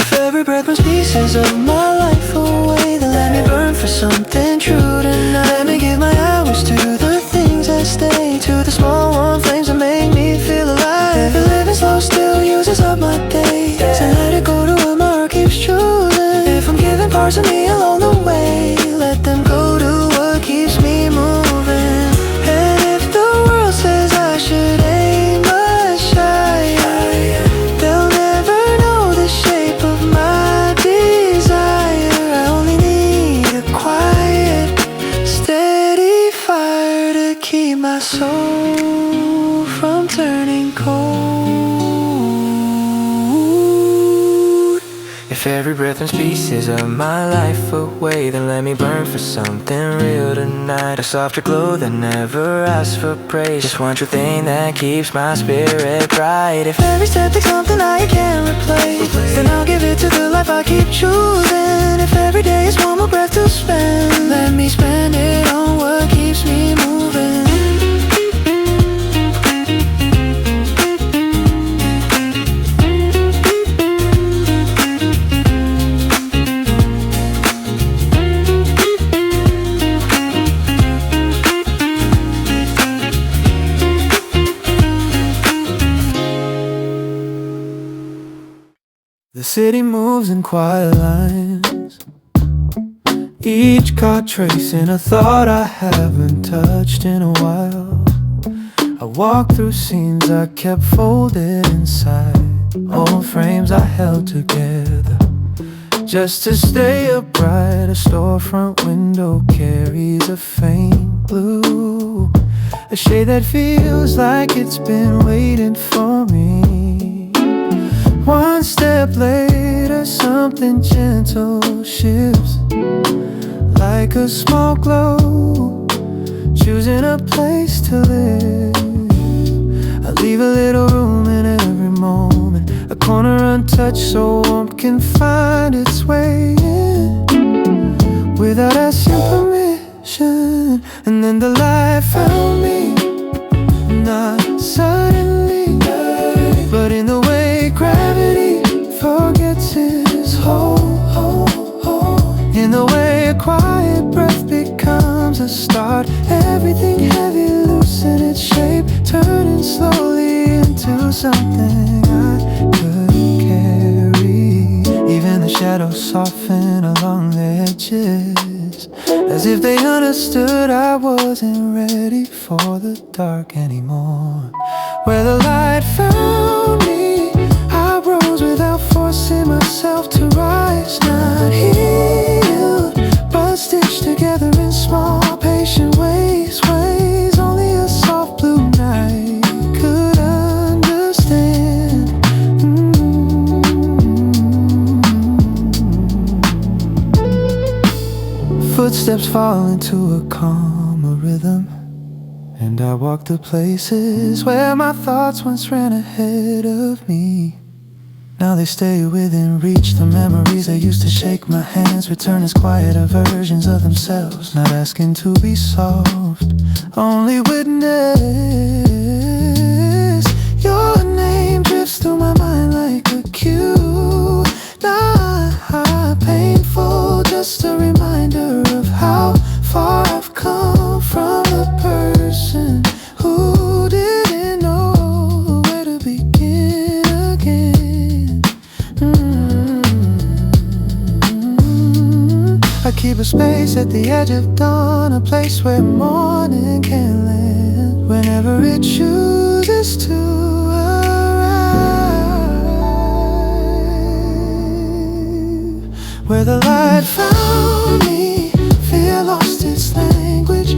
If every breath burns pieces of my life away, then let me burn for something true tonight. Let me give my hours to the things that stay, to the small warm flames that make me feel alive. If living slow still uses up my days, then let it go to what my heart keeps choosing. If I'm giving parts of me along the way, let them go to what keeps me moving. And if the world says I should aim much higher, they'll never know the shape of my desire. I only need a quiet, steady fire to keep my soul from turning cold. If every breath burns pieces of my life away, then let me burn for something real tonight. A softer glow that never asks for praise, just one true thing that keeps my spirit bright. If every step takes something I can't replace, then I'll give it to the life I keep choosing. If every day is one more breath to spend, let me spend it on what keeps me moving. The city moves in quiet lines, each car tracing a thought I haven't touched in a while. I walk through scenes I kept folded inside, old frames I held together just to stay upright. A storefront window carries a faint blue, a shade that feels like it's been waiting for me. One step later, something gentle shifts, like a small glow, choosing a place to live. I leave a little room in every moment, a corner untouched so warmth can find its way in, without asking permission. And then the light found me, not suddenly, but in the way gravity forgets its hold. In the way a quiet breath becomes a start, everything heavy loosen its shape, turning slowly into something I could carry. Even the shadows soften along the edges, as if they understood I wasn't ready for the dark anymore. Where the light found me, I rose without forcing myself to rise. Not healed, but stitched together in small, patient ways. Ways only a soft blue night could understand. Footsteps fall into a calmer rhythm, and I walk the places where my thoughts once ran ahead of me. Now they stay within reach. The memories that used to shake my hands return as quieter versions of themselves, not asking to be solved, only witness. Your name drifts through my mind like a cue. Not painful, just a reminder of how far I've come from the person who didn't know where to begin again. I keep a space at the edge of dawn, a place where morning can land whenever it chooses to arrive. Where the light found me, fear lost its language.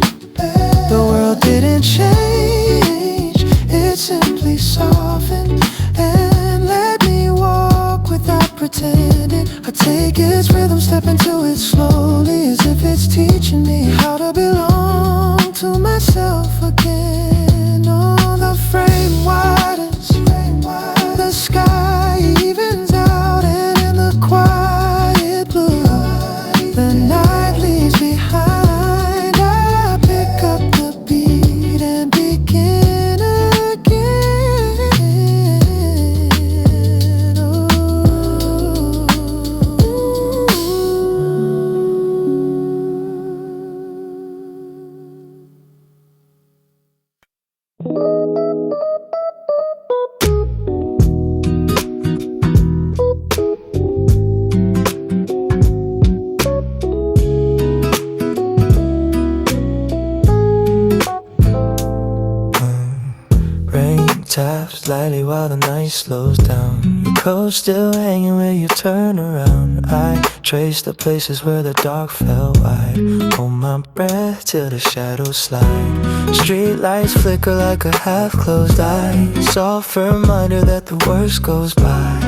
The world didn't change, it simply softened and let me walk without pretending. I take its rhythm, step into it slowly, as if it's teaching me how to belong to myself again. Oh, the frame widens, the sky evens out, and in the quiet blue, the night leaves behind. I pick up the beat and begin again. Oh. Rain taps lightly while the night slows down. Your coat still hanging where you turn around. I trace the places where the dark fell wide. Hold my breath till the shadows slide. Street lights flicker like a half-closed eye. Soft reminder that the worst goes by.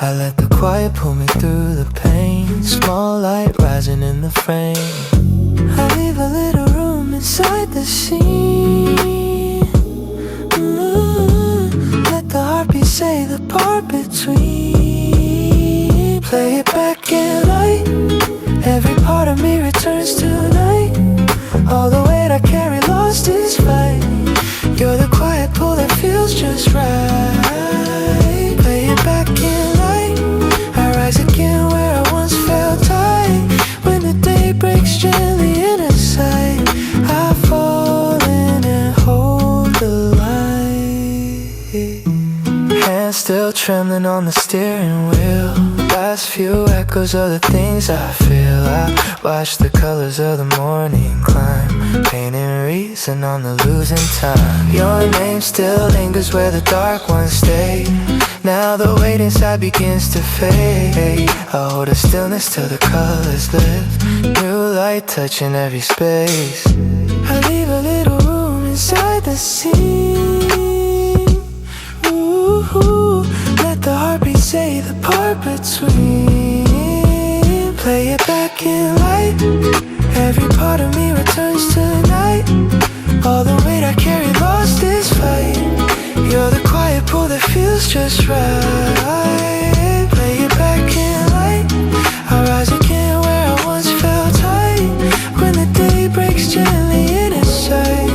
I let the quiet pull me through the pain. Small light rising in the frame. I leave a little room inside the scene. Let the heartbeat say the part between. Play it back in light. Every part of me returns tonight. All the weight I carry lost its fight. You're the quiet pull that feels just right. Play it back in light. I rise again where I once felt tight. When the day breaks gently in a sight, I fall in and hold the light. Hands still trembling on the steering wheel. Last few echoes of the things I feel. I watch the colors of the morning climb, painting reason on the losing time. Your name still lingers where the dark ones stay. Now the weight inside begins to fade. I hold a stillness till the colors lift. New light touching every space. I leave a little room inside the scene. Ooh, let the heartbeat say the part between. Play it back in light. Every part of me returns tonight. All the weight I carry lost this fight. You're the quiet pull that feels just right. Play it back in light. I rise again where I once felt tight. When the day breaks gently in its sight,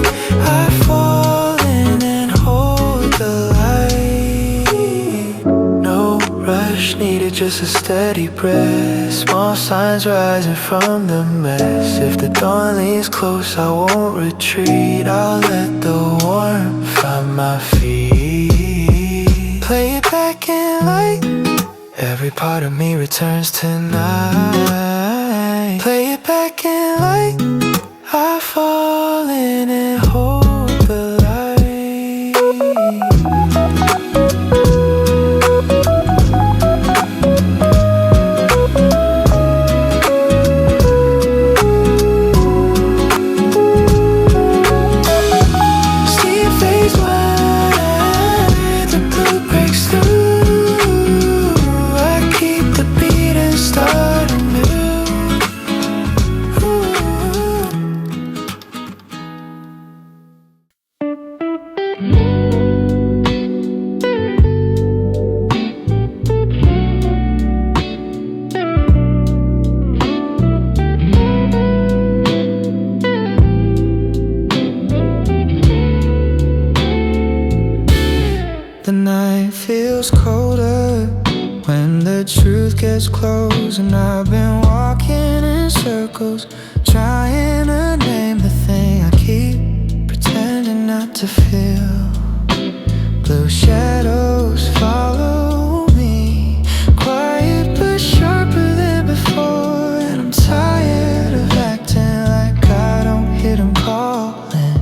I fall in and hold the light. No rush needed, just a steady breath. Small signs rising from the mess. If the dawn leans close, I won't retreat. I'll let the warmth find my feet. Play it back in light. Every part of me returns tonight. Play it back in light. I fall in and hold the light. Steam fades wide, the blue breaks through. I keep the beat and start anew. The night feels colder when the truth gets close. And I've been walking in circles, trying to name the thing I keep pretending not to feel. Blue shadows follow me, quiet but sharper than before. And I'm tired of acting like I don't hear them calling.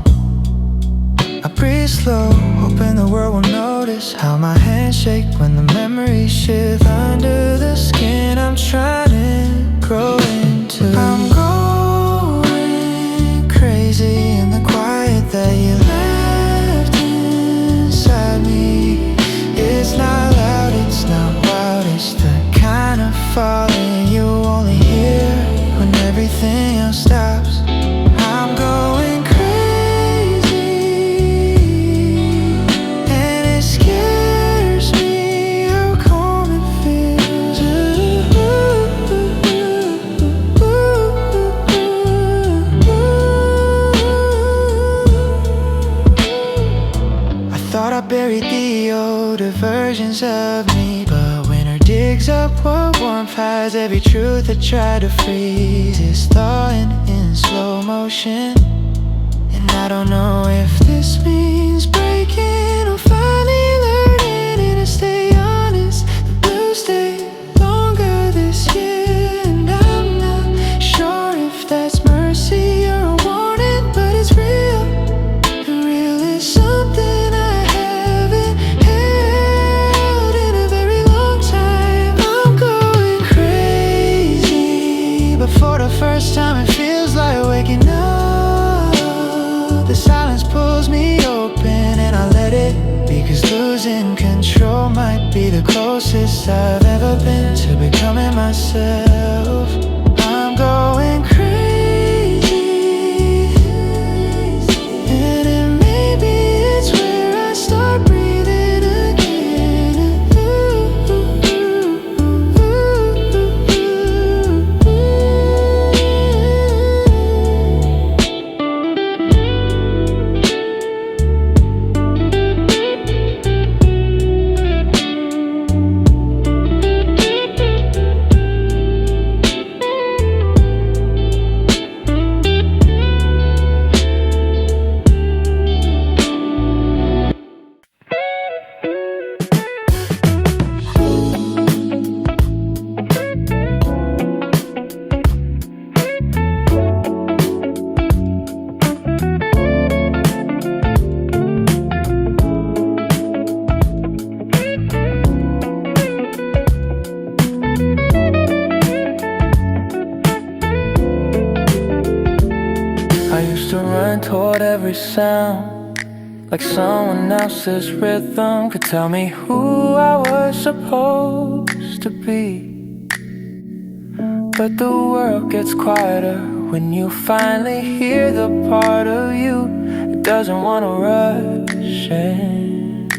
I breathe slow, hoping the world will notice how my hands shake when the memories shift under the skin I'm trying to grow into. I'm going crazy in the quiet that you left inside me. It's not loud, it's not wild, it's the kind of falling you only hear when everything else stops. I'm going crazy, and it scares me how calm it feels. I thought I buried the older versions of me, but winter digs up what warmth hides. Every truth I tried to freeze is thawing in slow motion. And I don't know if this means breaking or finally learning to stay honest. The blues stay longer this year, and I'm not sure if that's mercy or a warning, but it's real. And real is something I haven't held in a very long time. I'm going crazy, but for the first time it feels like waking up. The silence pulls me open and I let it be, 'cause losing control might be the closest I've ever been to becoming myself. I'm going crazy, and it maybe it's where I start breathing again. I used to run toward every sound, like someone else's rhythm could tell me who I was supposed to be. But the world gets quieter when you finally hear the part of you that doesn't want to rush anymore.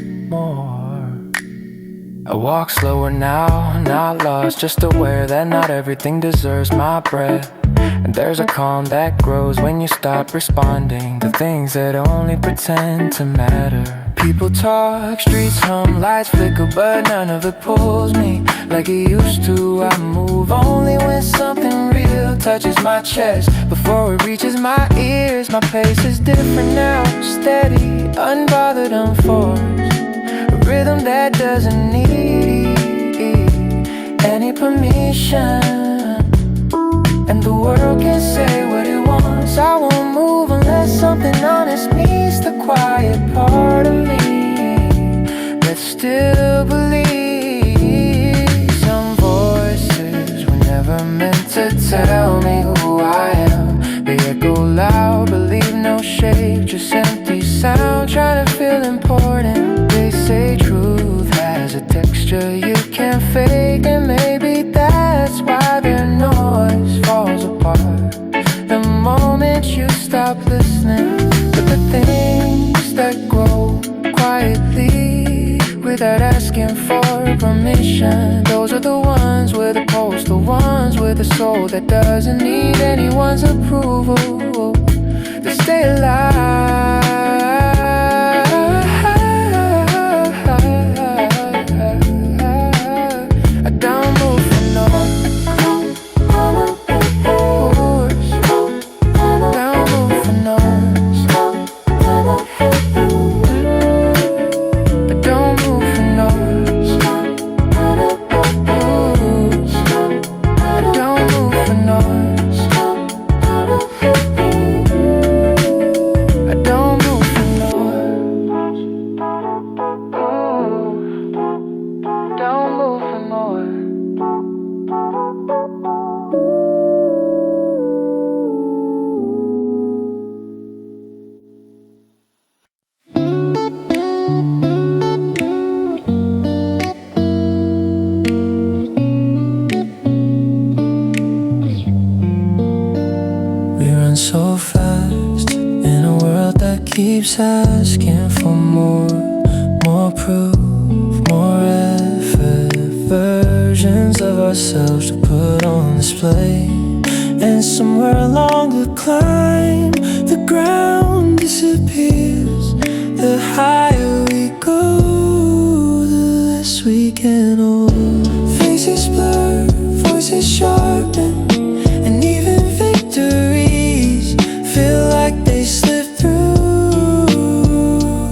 I walk slower now, not lost, just aware that not everything deserves my breath. And there's a calm that grows when you stop responding to things that only pretend to matter. People talk, streets hum, lights flicker, but none of it pulls me like it used to. I move only when something real touches my chest before it reaches my ears. My pace is different now, steady, unbothered, unforced. A rhythm that doesn't need any permission. And the world can say what it wants, I won't move unless something honest meets the quiet part of me that still believes. Some voices were never meant to tell me who I am. They echo loud, but leave no shape, just empty sound, trying to feel important. They say truth has a texture you can't fake, and maybe that's why their noise falls apart the moment you stop listening. But the things that grow quietly without asking for permission, those are the ones with a pulse, the ones with a soul that doesn't need anyone's approval. They stay alive. keeps asking for more proof, more effort, versions of ourselves to put on display. And somewhere along the climb, the ground disappears. The higher we go, the less we can hold. Faces blur, voices sharpen, and even victories feel like they slip through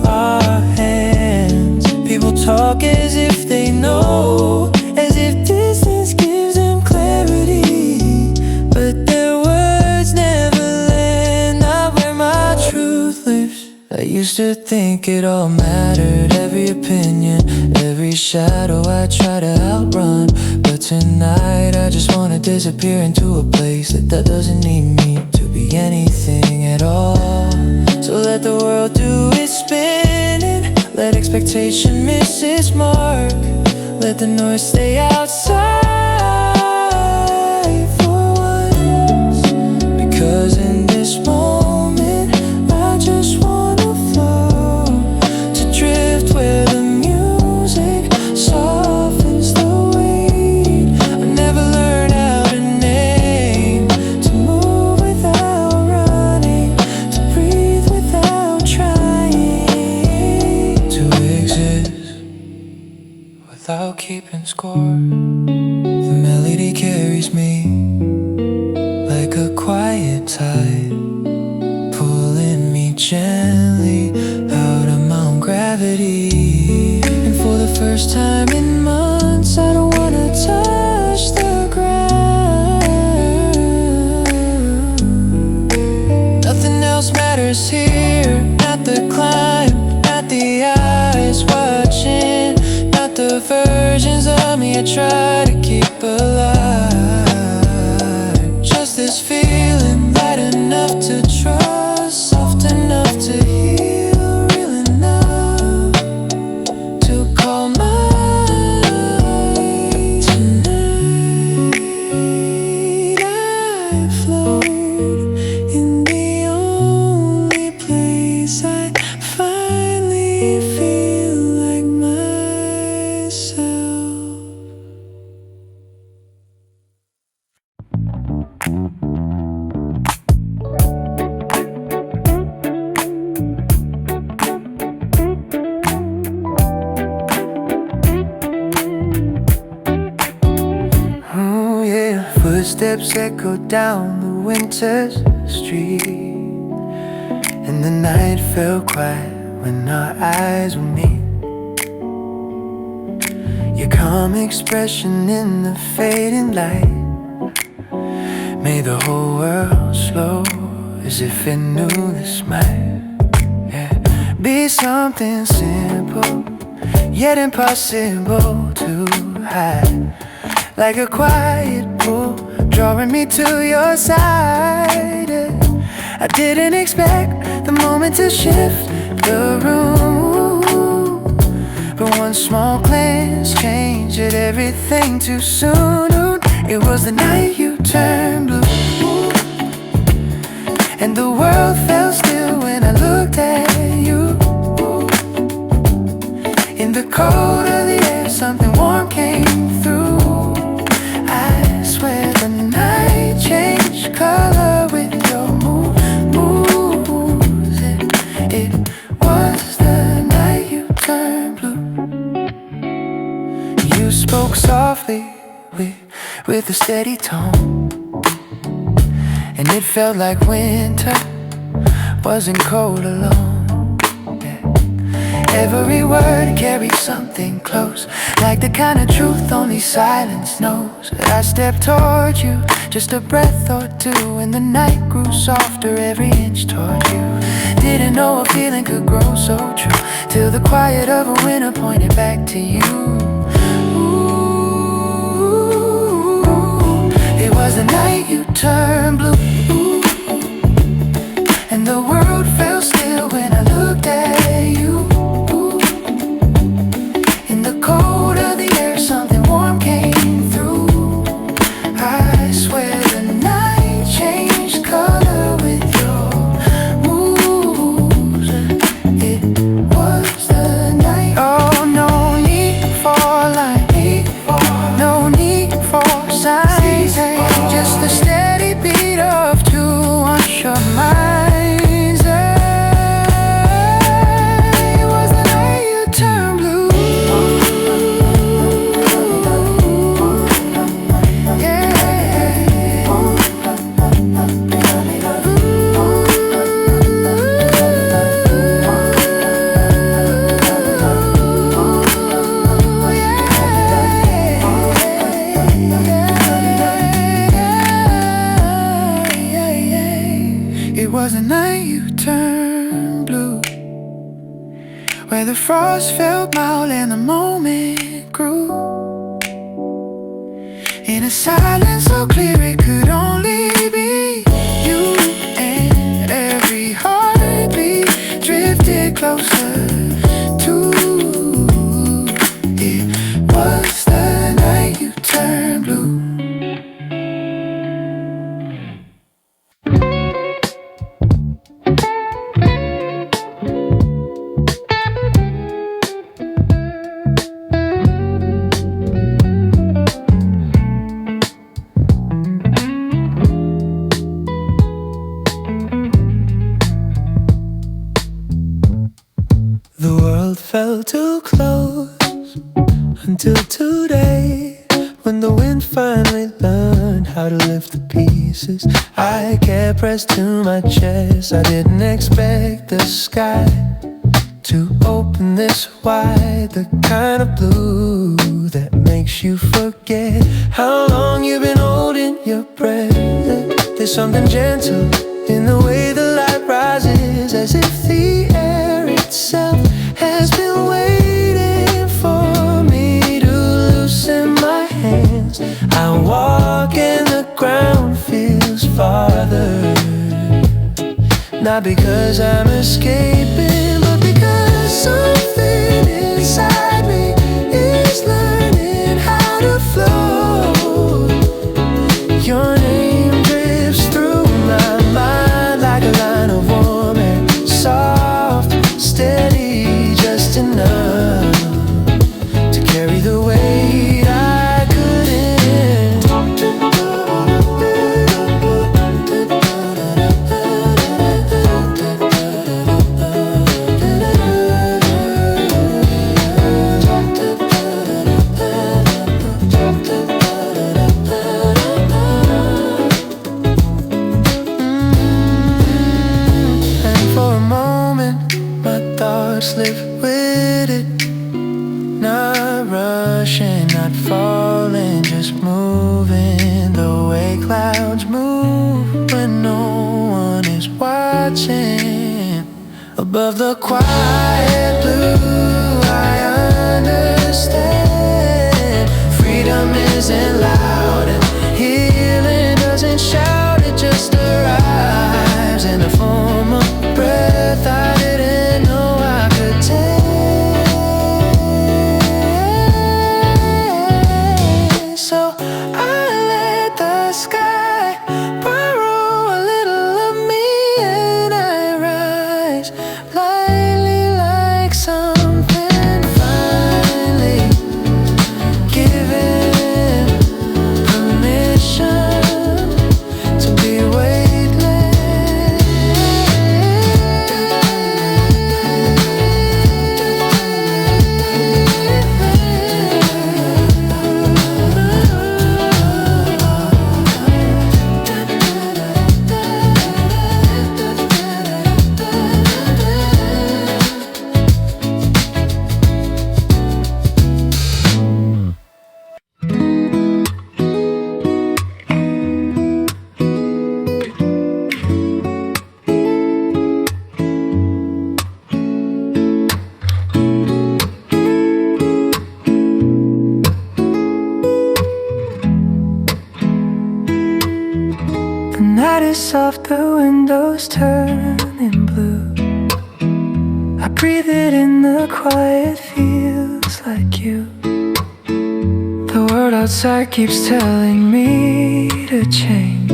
our hands. People talk as if they know, as if distance gives them clarity, but their words never land. Not where my truth lives. I used to think it all mattered, every opinion, every shadow I try to outrun. But tonight I just wanna disappear into a place that doesn't need me to be anything at all. So let the world do its spinning, let expectation miss its mark, let the noise stay outside for once. Because in this moment I just wanna flow, to drift where the music softens the weight. I never learned how to name, to move without running, to breathe without trying, to exist without keeping score. The melody carries me like a quiet tide, pulling me gently out of my own gravity. And for the first time in months, I don't wanna touch the ground. Nothing else matters here, not the climb, not the eyes watching, not the versions of me I try to keep alive. Just this feeling, light enough to trust, soft enough to heal, real enough to call mine. Tonight I float in the only place I finally feel like myself. Oh yeah, footsteps echo down the winter's street, and the night fell quiet when our eyes would meet. Your calm expression in the fading light made the whole world slow, as if it knew this might, yeah, be something simple, yet impossible to hide. Like a quiet pull, drawing me to your side, yeah. I didn't expect the moment to shift the room, but one small glance changed everything too soon. It was the night you turned blue, and the world fell still when I looked at you. In the cold of the air, something warm came through. I swear the night changed color with your moves. It was the night you turned blue. You spoke softly with a steady tone, and it felt like winter wasn't cold alone, yeah. Every word carried something close, like the kind of truth only silence knows. I stepped toward you, just a breath or two, and the night grew softer every inch toward you. Didn't know a feeling could grow so true, till the quiet of a winter pointed back to you. It was the night you turned blue, and the world fell still when I looked at you. In the cold of the air, something warm came through. I swear the night changed color with your moves. frost felt mild and the moment grew. In a silence so clear it could only be you, and every heartbeat drifted closer to. It was the night you turned blue. The world felt too close until today, when the wind finally learned how to lift the pieces. I kept pressed to my chest. I didn't expect the sky to open this wide, the kind of blue that makes you forget how long you've been holding your breath. There's something gentle in the way the light rises, as if the air itself has been waiting for me to loosen my hands. I walk and the ground feels farther, not because I'm escaping, but because something inside me is learning how to flow. Your name drifts through my mind like a line of warm air, soft, steady, just enough to carry the weight I couldn't. And for a moment my thoughts live with it, not rushing, not falling, just moving the way clouds move when no one is watching. Above the quiet blue, I understand freedom isn't loud and healing doesn't shout, it just arrives in the form of breath I didn't know I could take. So I let the sky borrow a little of me, and I rise lightly like something finally given permission to be The night is soft, the windows turning blue. I breathe it in, the quiet feels like you. The world outside keeps telling me to change,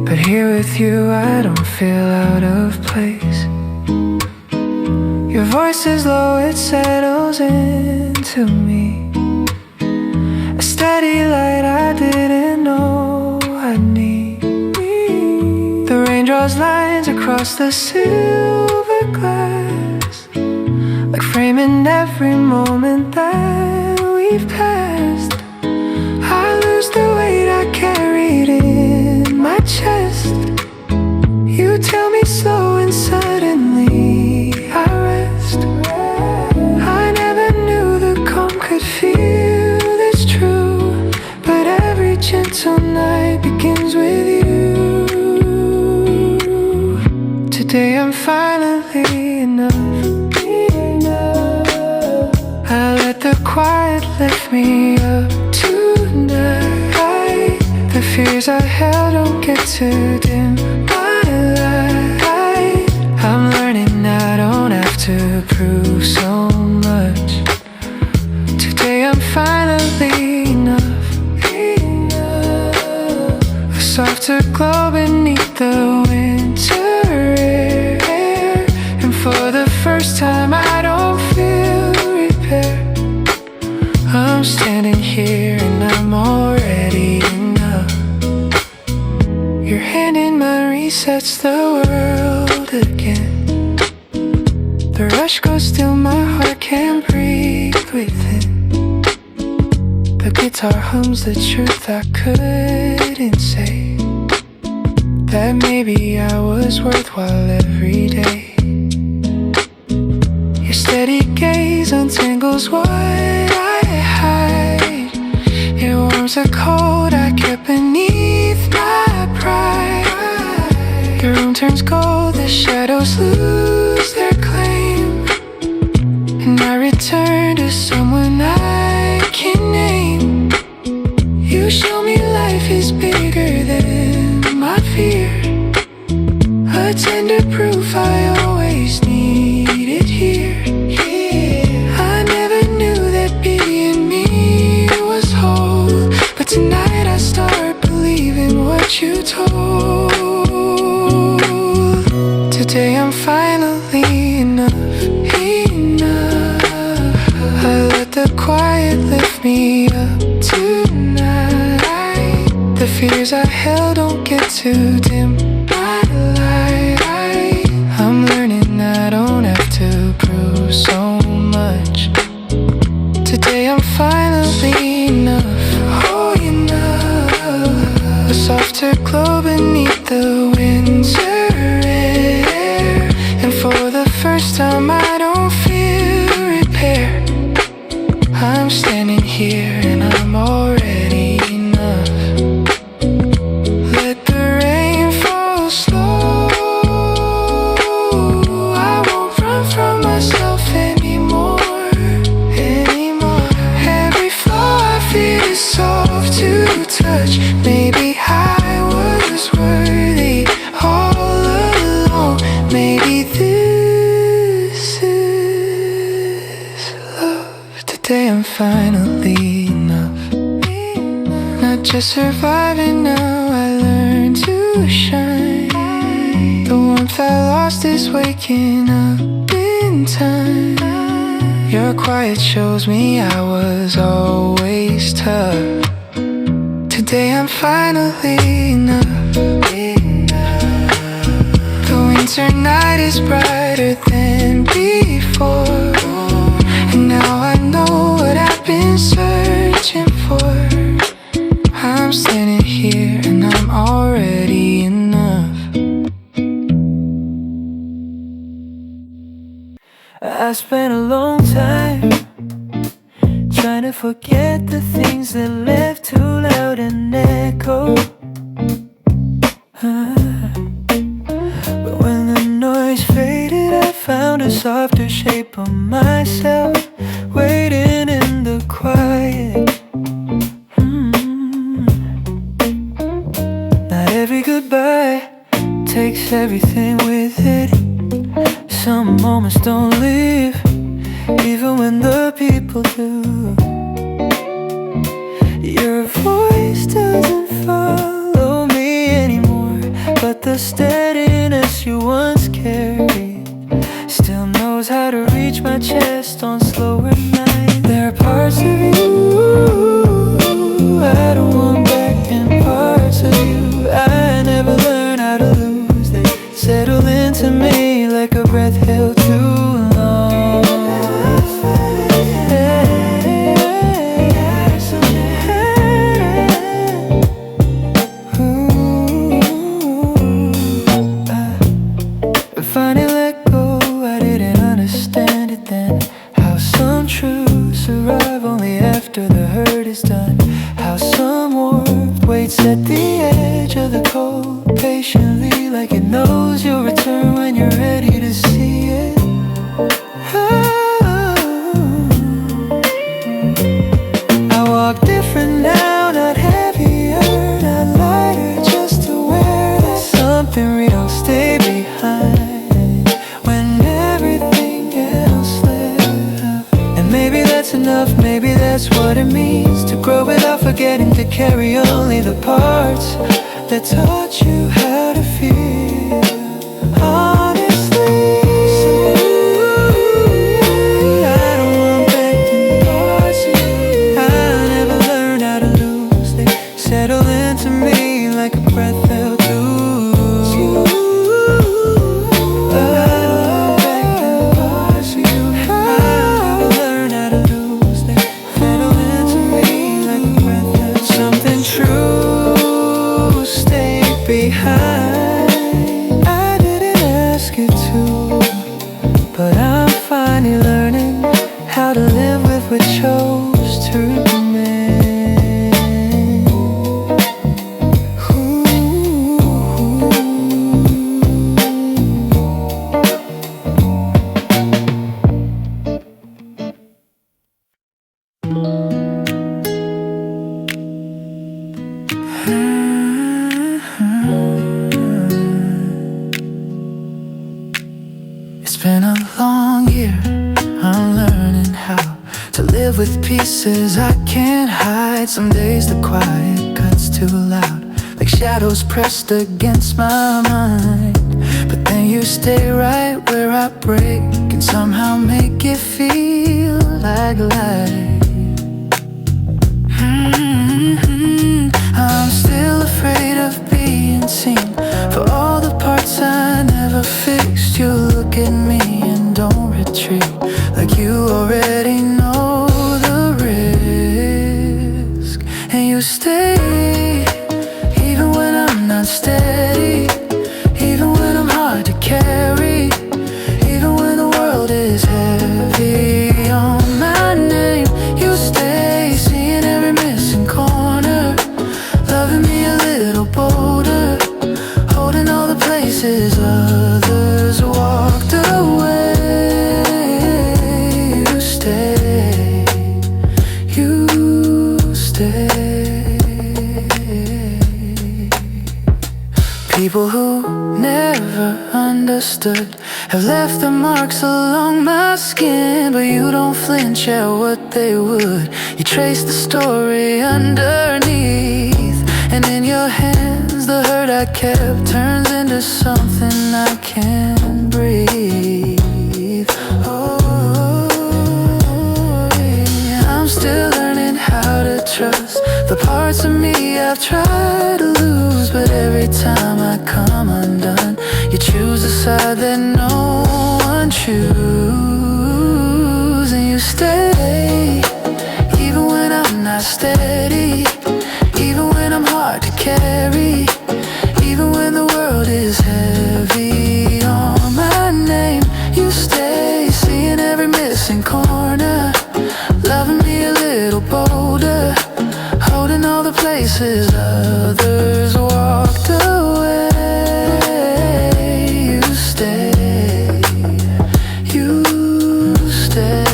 but here with you I don't feel out of place. Your voice is low, it settles into me, a steady light I didn't know I need. The rain draws lines across the silver glass, like framing every moment that we've passed. I lose the weight I carried in my chest. You tell me slow and suddenly I rest. I never knew the calm could feel this true, but every gentle night begins with you. Today I'm finally enough. quiet lift me up tonight. The fears I held don't get to dim my light. I'm learning I don't have to prove so much. Today I'm finally enough. A softer glow beneath the winter air, and for the first time I don't feel repair. I'm standing here and I'm already enough. Your hand in mine resets the world again. The rush goes still, my heart can't breathe within. The guitar hums the truth I couldn't say, that maybe I was worthwhile every day. Your steady gaze untangles what I hide. It warms the cold I kept beneath my pride. Your room turns gold, the shadows lose their claim, and I return to someone I can name. You show me life is bigger than my fear, a tender proof I always needed here. I never knew that being me was whole, but tonight I start believing what you told. Today I'm finally enough. I let the quiet lift me up tonight. The fears I held don't get to dim my light. I'm learning I don't have to prove so much. Today I'm finally enough. Oh, enough. A softer glow beneath the winter air, and for the first time I don't feel repair. I'm standing here and I'm already enough. Let the rain fall slow. I won't run from myself anymore. Every flaw I feel is soft to touch. Maybe I was worthy all along. Maybe this is love. Today I'm finally enough. Not just surviving, now I learn to shine. The warmth I lost is waking up in time. Your quiet shows me I was always tough. Today I'm finally enough. The winter night is brighter than before, and now I know what I've been searching for. I'm standing here and I'm already enough. I spent a long time trying to forget the things that left too loud and echo. But when the noise faded, I found a softer shape of myself, waiting in the quiet. Not every goodbye takes everything with it. Some moments don't leave, even when the people do. Your voice doesn't follow me anymore, but the steadiness you once carried still knows how to reach my chest on slower nights. There are parts of you I don't want back, and parts of you I never learned how to lose. They settle into me like a breath held too long. Finally let go, I didn't understand it then. How some truths arrive only after the hurt is done. How some warmth waits at the edge of the cold, patiently, like it knows you'll return when you're ready to see it. Oh. that's enough, maybe that's what it means to grow without forgetting to carry only the parts that taught you how to feel. Honestly, I don't want back to parts of you I never learned how to lose. They settle into me like a breath they'll do. I didn't ask you to, but I'm finally learning how to live with what chose to remain. It's been a long year, I'm learning how to live with pieces I can't hide. Some days the quiet cuts too loud, like shadows pressed against my mind. But then you stay right where I break, and somehow make it feel like life. I'm still afraid of being seen for all the parts I never fixed. You look at me and don't retreat, like you already know the risk. And you stay, even when I'm not steady, even when I'm hard to carry, even when the world is heavy on my name. You stay, seeing every missing corner, loving me a little bolder, holding all the places others walked away. You stay, you stay. People who never understood have left their marks along my skin, but you don't flinch at what they would. You trace the story underneath, and in your hands the hurt I kept turns into something I can't breathe. Oh, yeah. I'm still learning how to trust the parts of me I've tried to lose, but every time I come undone, you choose a side that no one chooses. And you stay, even when I'm not steady, even when I'm hard to carry, even when the world is heavy on my name. You stay, seeing every missing corner, loving me a little bolder, holding all the places others walked away. You stay, you stay.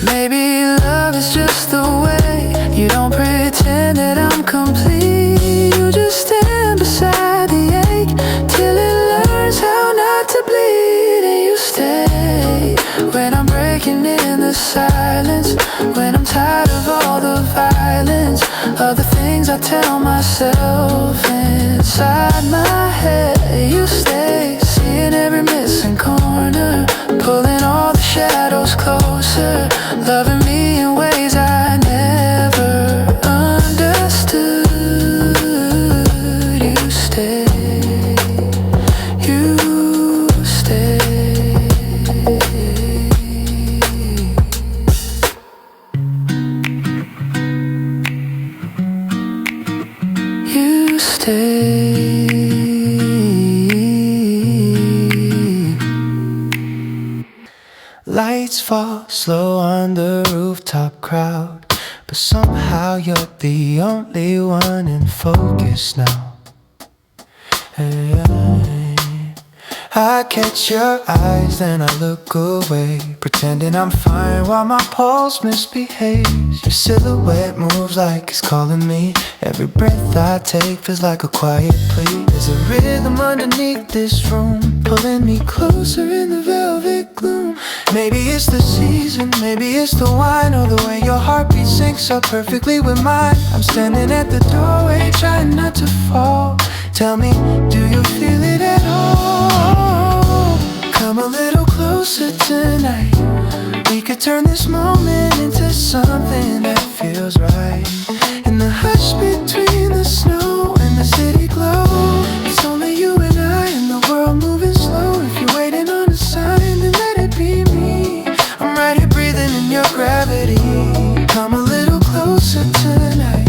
Maybe love is just the way you don't pretend that I'm complete. You just stand beside the ache till it learns how not to bleed. And you stay when I'm breaking in the silence, when I'm tired of all the violence, of the things I tell myself inside my head. You stay, seeing every missing corner, pulling all the shadows closer, loving me in ways I never understood. You stay, you stay. You stay. Lights fall slow on the rooftop crowd, but somehow you're the only one in focus now. Hey, I catch your eyes, then I look away, pretending I'm fine while my pulse misbehaves. Your silhouette moves like it's calling me. Every breath I take feels like a quiet plea. There's a rhythm underneath this room, pulling me closer in the velvet gloom. Maybe it's the season, maybe it's the wine, or the way your heartbeat syncs up perfectly with mine. I'm standing at the doorway, trying not to fall. Tell me, do you feel it at all? Come a little closer tonight. We could turn this moment into something that feels right. In the hush between the snow and the city glow, it's only you and I and the world moving slow. If you're waiting on a sign, then let it be me. I'm right here breathing in your gravity. Come a little closer tonight.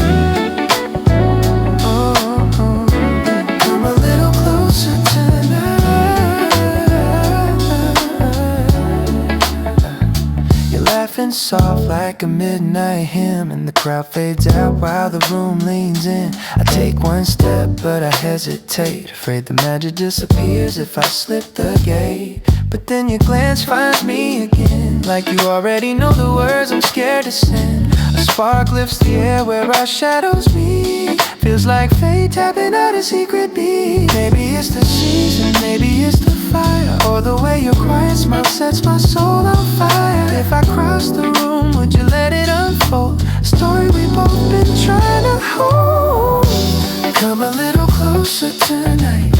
Oh, oh. Come a little closer tonight. You're laughing soft like a midnight hymn, and the crowd fades out while the room leans in. I take one step, but I hesitate, afraid the magic disappears if I slip the gate. But then your glance finds me again, like you already know the words I'm scared to send. A spark lifts the air where our shadows meet. Feels like fate tapping out a secret beat. Maybe it's the season, maybe it's the fire, or the way your quiet smile sets my soul on fire. If I cross the room, would you let it unfold? A story we both been trying to hold. Come a little closer tonight.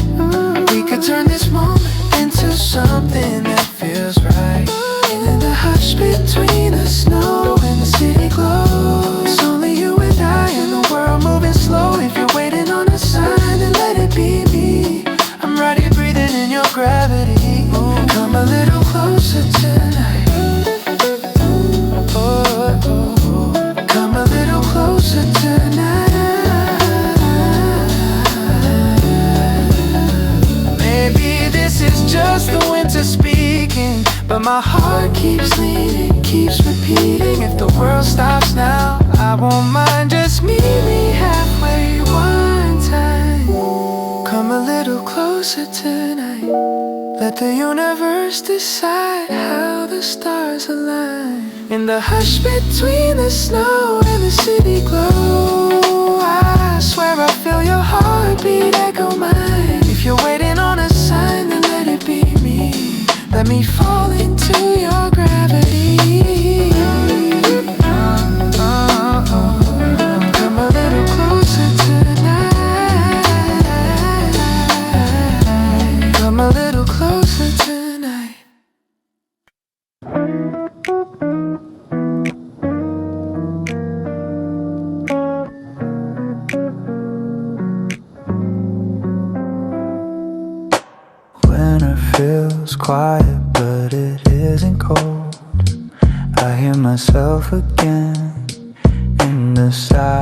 We could turn this moment into something that feels right. In the hush between the snow and the city glow, it's only you and I and the world moving slow. If you're waiting on a sign, then let it be me. I'm right here breathing in your gravity. Come a little closer tonight. Oh, oh, oh. Come a little closer tonight. Maybe this is just the winter speaking, but my heart keeps leaning, keeps repeating. If the world stops now, I won't mind. Just meet me halfway one time. Come a little closer tonight. Let the universe decide how the stars align. In the hush between the snow and the city glow, I swear I feel your heartbeat echo mine. If you're waiting on a sign, then let it be me. Let me fall into your gravity. Come a little closer tonight. Come a little closer tonight. Winter feels quiet, but it isn't cold. I hear myself again in the silence.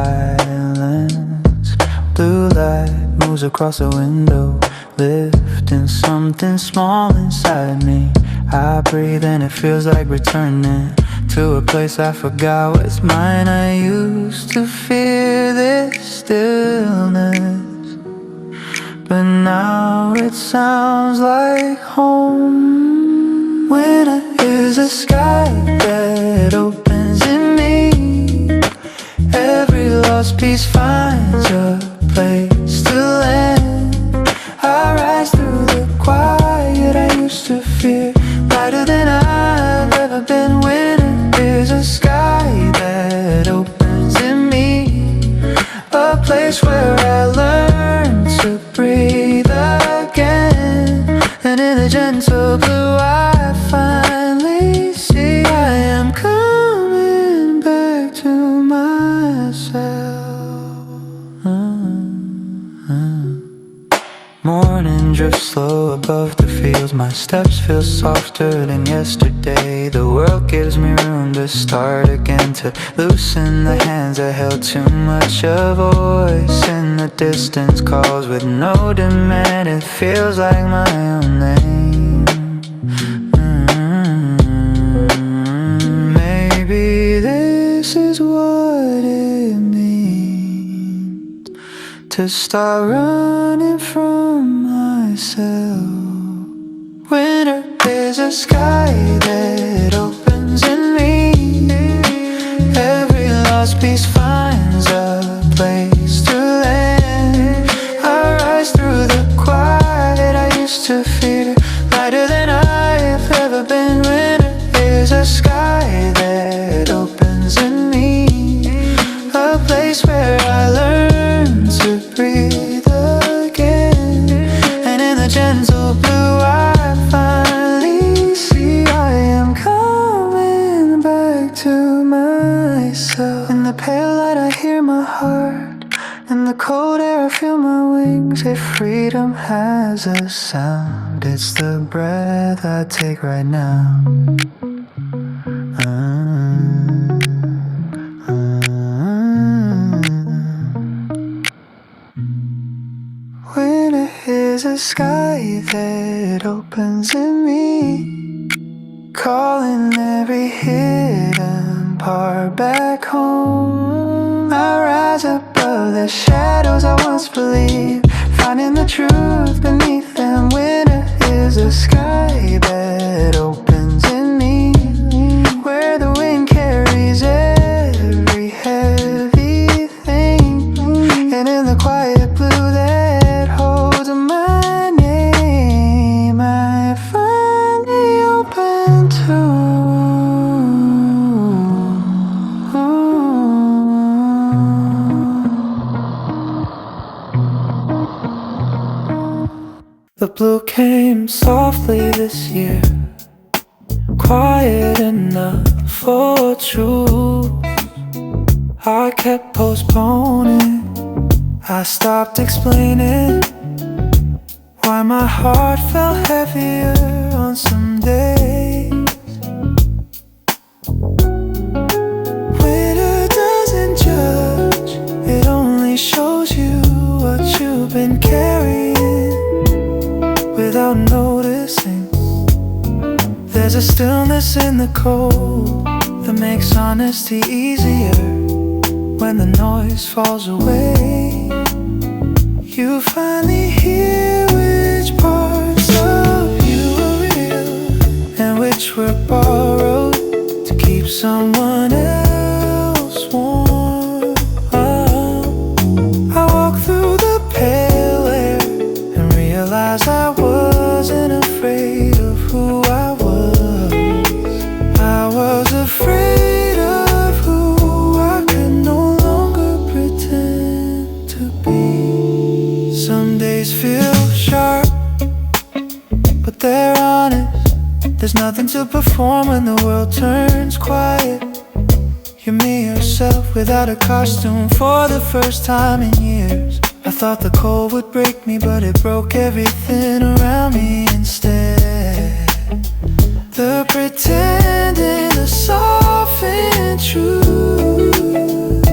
Blue light moves across the window, lifting something small inside me. I breathe and it feels like returning to a place I forgot was mine. I used to fear this stillness, but now it sounds like home. Winter is a sky that opens in me. Every lost piece finds a place to land. I rise through the quiet I used to fear, lighter than I've ever been. Winter is a sky that opens in me, a place where I learn to breathe again. And in the gentle blue I finally see I am coming back to myself. Morning drifts slow above the fields. My steps feel softer than yesterday. The world gives me room to start again, to loosen the hands that held too much. A voice in the distance calls with no demand. It feels like my own name. Maybe this is what it means to start running from myself. Winter is a sky that opens in me. Every lost piece finds a place to land. I rise through the quiet I used to fear, feel my wings, if freedom has a sound, it's the breath I take right now. Winter is a sky that opens in me, calling every hidden part back home. I rise above the shadows I once believed, finding the truth beneath them. Winter is a sky that opens in me, where the wind carries every heavy thing, and in the quiet blue that holds my name, I finally open to. The blue came softly this year, quiet enough for truth. I kept postponing, I stopped explaining why my heart felt heavier on some days. Winter doesn't judge, it only shows you what you've been carrying without noticing. There's a stillness in the cold that makes honesty easier. When the noise falls away, you finally hear which parts of you are real and which were borrowed to keep someone else warm. I walk through the pale air and realize I wasn't afraid of who I was. I was afraid of who I could no longer pretend to be. Some days feel sharp, but they're honest. There's nothing to perform when the world turns quiet. You're me yourself without a costume for the first time in years. I thought the cold would break me, but it broke everything around me instead. The pretending, the softened truth,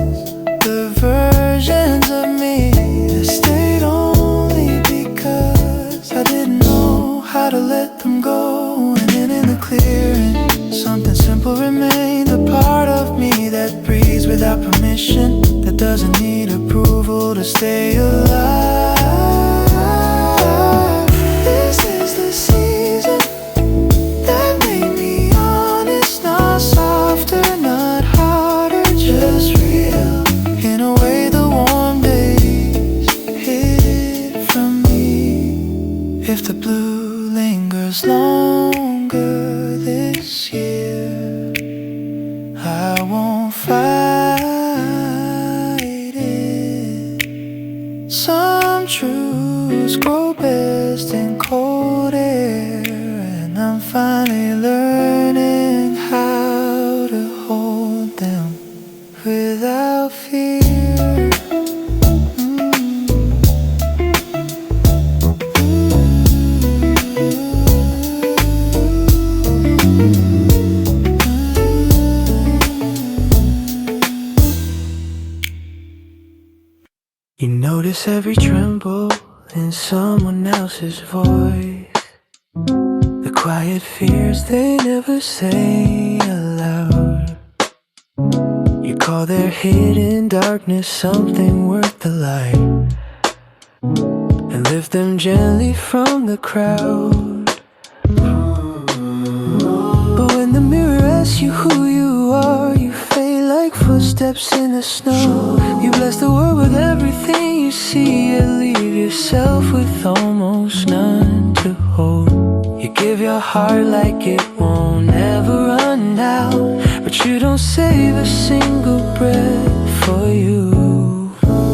the versions of me that stayed only because I didn't know how to let them go. And then in the clearing, something simple remained, a part of me that breathes without permission, that doesn't need approval to stay alive. This is the season that made me honest, not softer, not harder, just real. In a way the warm days hid from me. If the blue lingers longer this year, I won't fight it. Some truths grow best in cold air, and I'm finally learning how to hold them without fear. You notice every tremble in someone else's voice, the quiet fears they never say aloud. You call their hidden darkness something worth the light, and lift them gently from the crowd. But when the mirror asks you who you are, you fade like footsteps in the snow. You bless the world with everything you see, yet leave yourself with almost none to hold. You give your heart like it won't ever run out, but you don't save a single breath for you.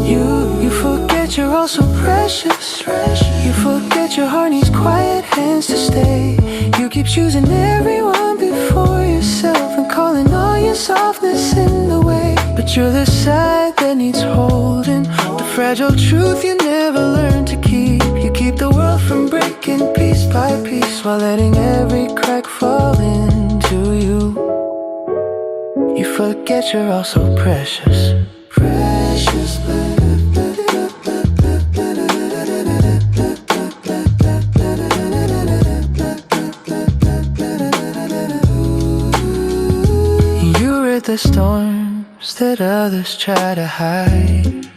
You forget you're all so precious. You forget your heart needs quiet hands to stay. You keep choosing everyone before yourself and calling all your softness in the way. But you're the side that needs holding, the fragile truth you never never learn to keep. You keep the world from breaking piece by piece, while letting every crack fall into you. You forget you're all so precious. Precious. You read the storms that others try to hide.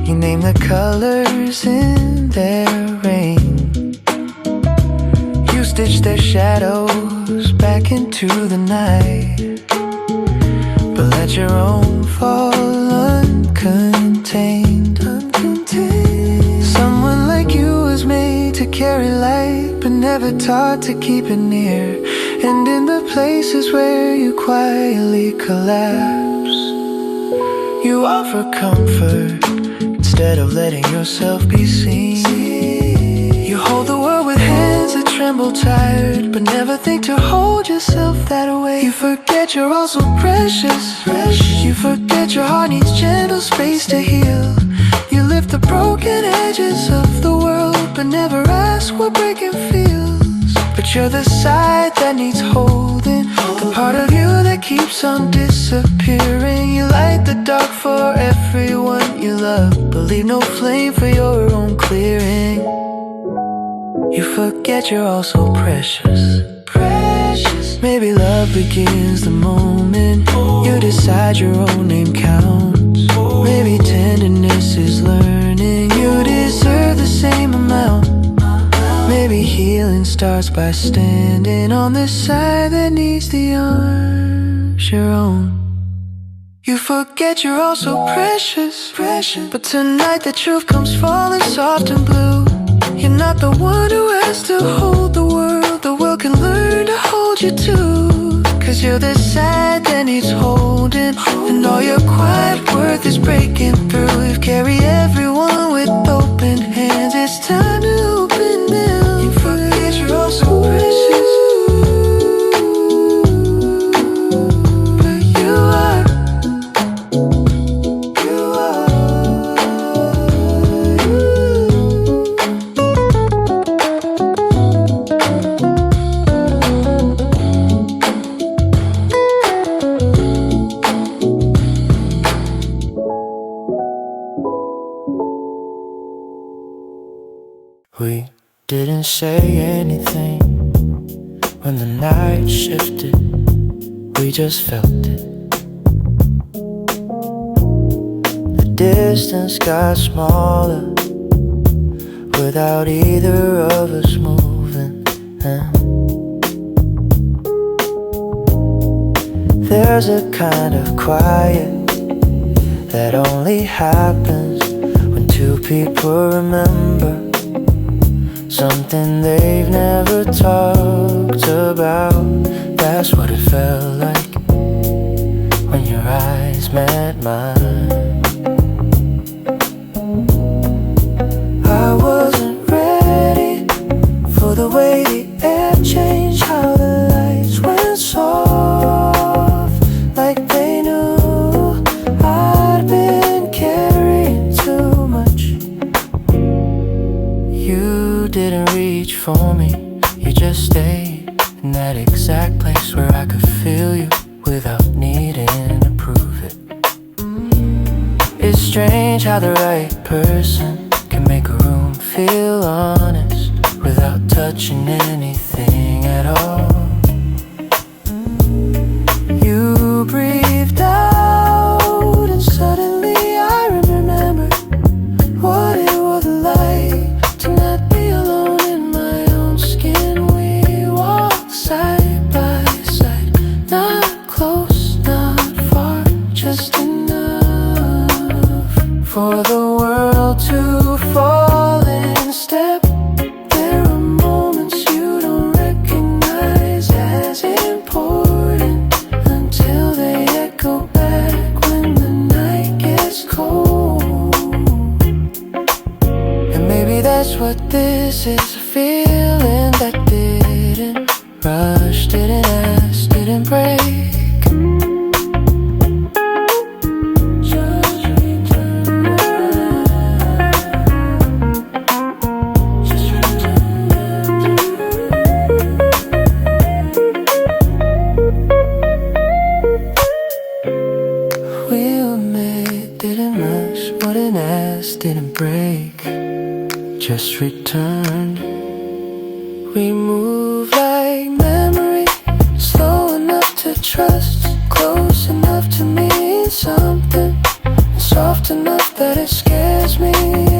You name the colors in their rain. You stitch their shadows back into the night, but let your own fall uncontained. Someone like you was made to carry light, but never taught to keep it near. And in the places where you quietly collapse, you offer comfort instead of letting yourself be seen. You hold the world with hands that tremble tired, but never think to hold yourself that way. You forget you're also precious. You forget your heart needs gentle space to heal. You lift the broken edges of the world, but never ask what breaking feels. But you're the side that needs holding, the part of you that keeps on disappearing. You light the dark for everyone you love, but leave no flame for your own clearing. You forget you're all so precious. Precious. Maybe love begins the moment you decide your own name counts. Maybe tenderness is learning you deserve the same amount. Maybe healing starts by standing on the side that needs the arms your own. You forget you're all so precious, precious. But tonight the truth comes falling soft and blue. You're not the one who has to hold the world can learn to hold you too. Cause you're the side that needs holding, and all your quiet worth is breaking through. You've carried everyone with open hands, it's time to open them. You forget you're all so precious, but you are. We didn't say anything when the night shifted, we just felt it. The distance got smaller without either of us moving. There's a kind of quiet that only happens when two people remember something they've never talked about. That's what it felt like when your eyes met mine. I wasn't ready for the way the air changed, how the lights went soft, like they knew I'd been carrying too much. You didn't reach for me, you just stayed in that exact place where I could feel you without needing to prove it. It's strange how the right person can make a room feel honest without touching anything at all. You breathed out and suddenly I remembered what it was like to not be alone in my own skin. We walked side by side, not close, not far, just enough for the world to fall in step. There are moments you don't recognize as important until they echo back when the night gets cold. And maybe that's what this is, a feeling that didn't rush, didn't ask, didn't break. Just return around. just returned. We move like memory, slow enough to trust, close enough to mean something, soft enough that it scares me.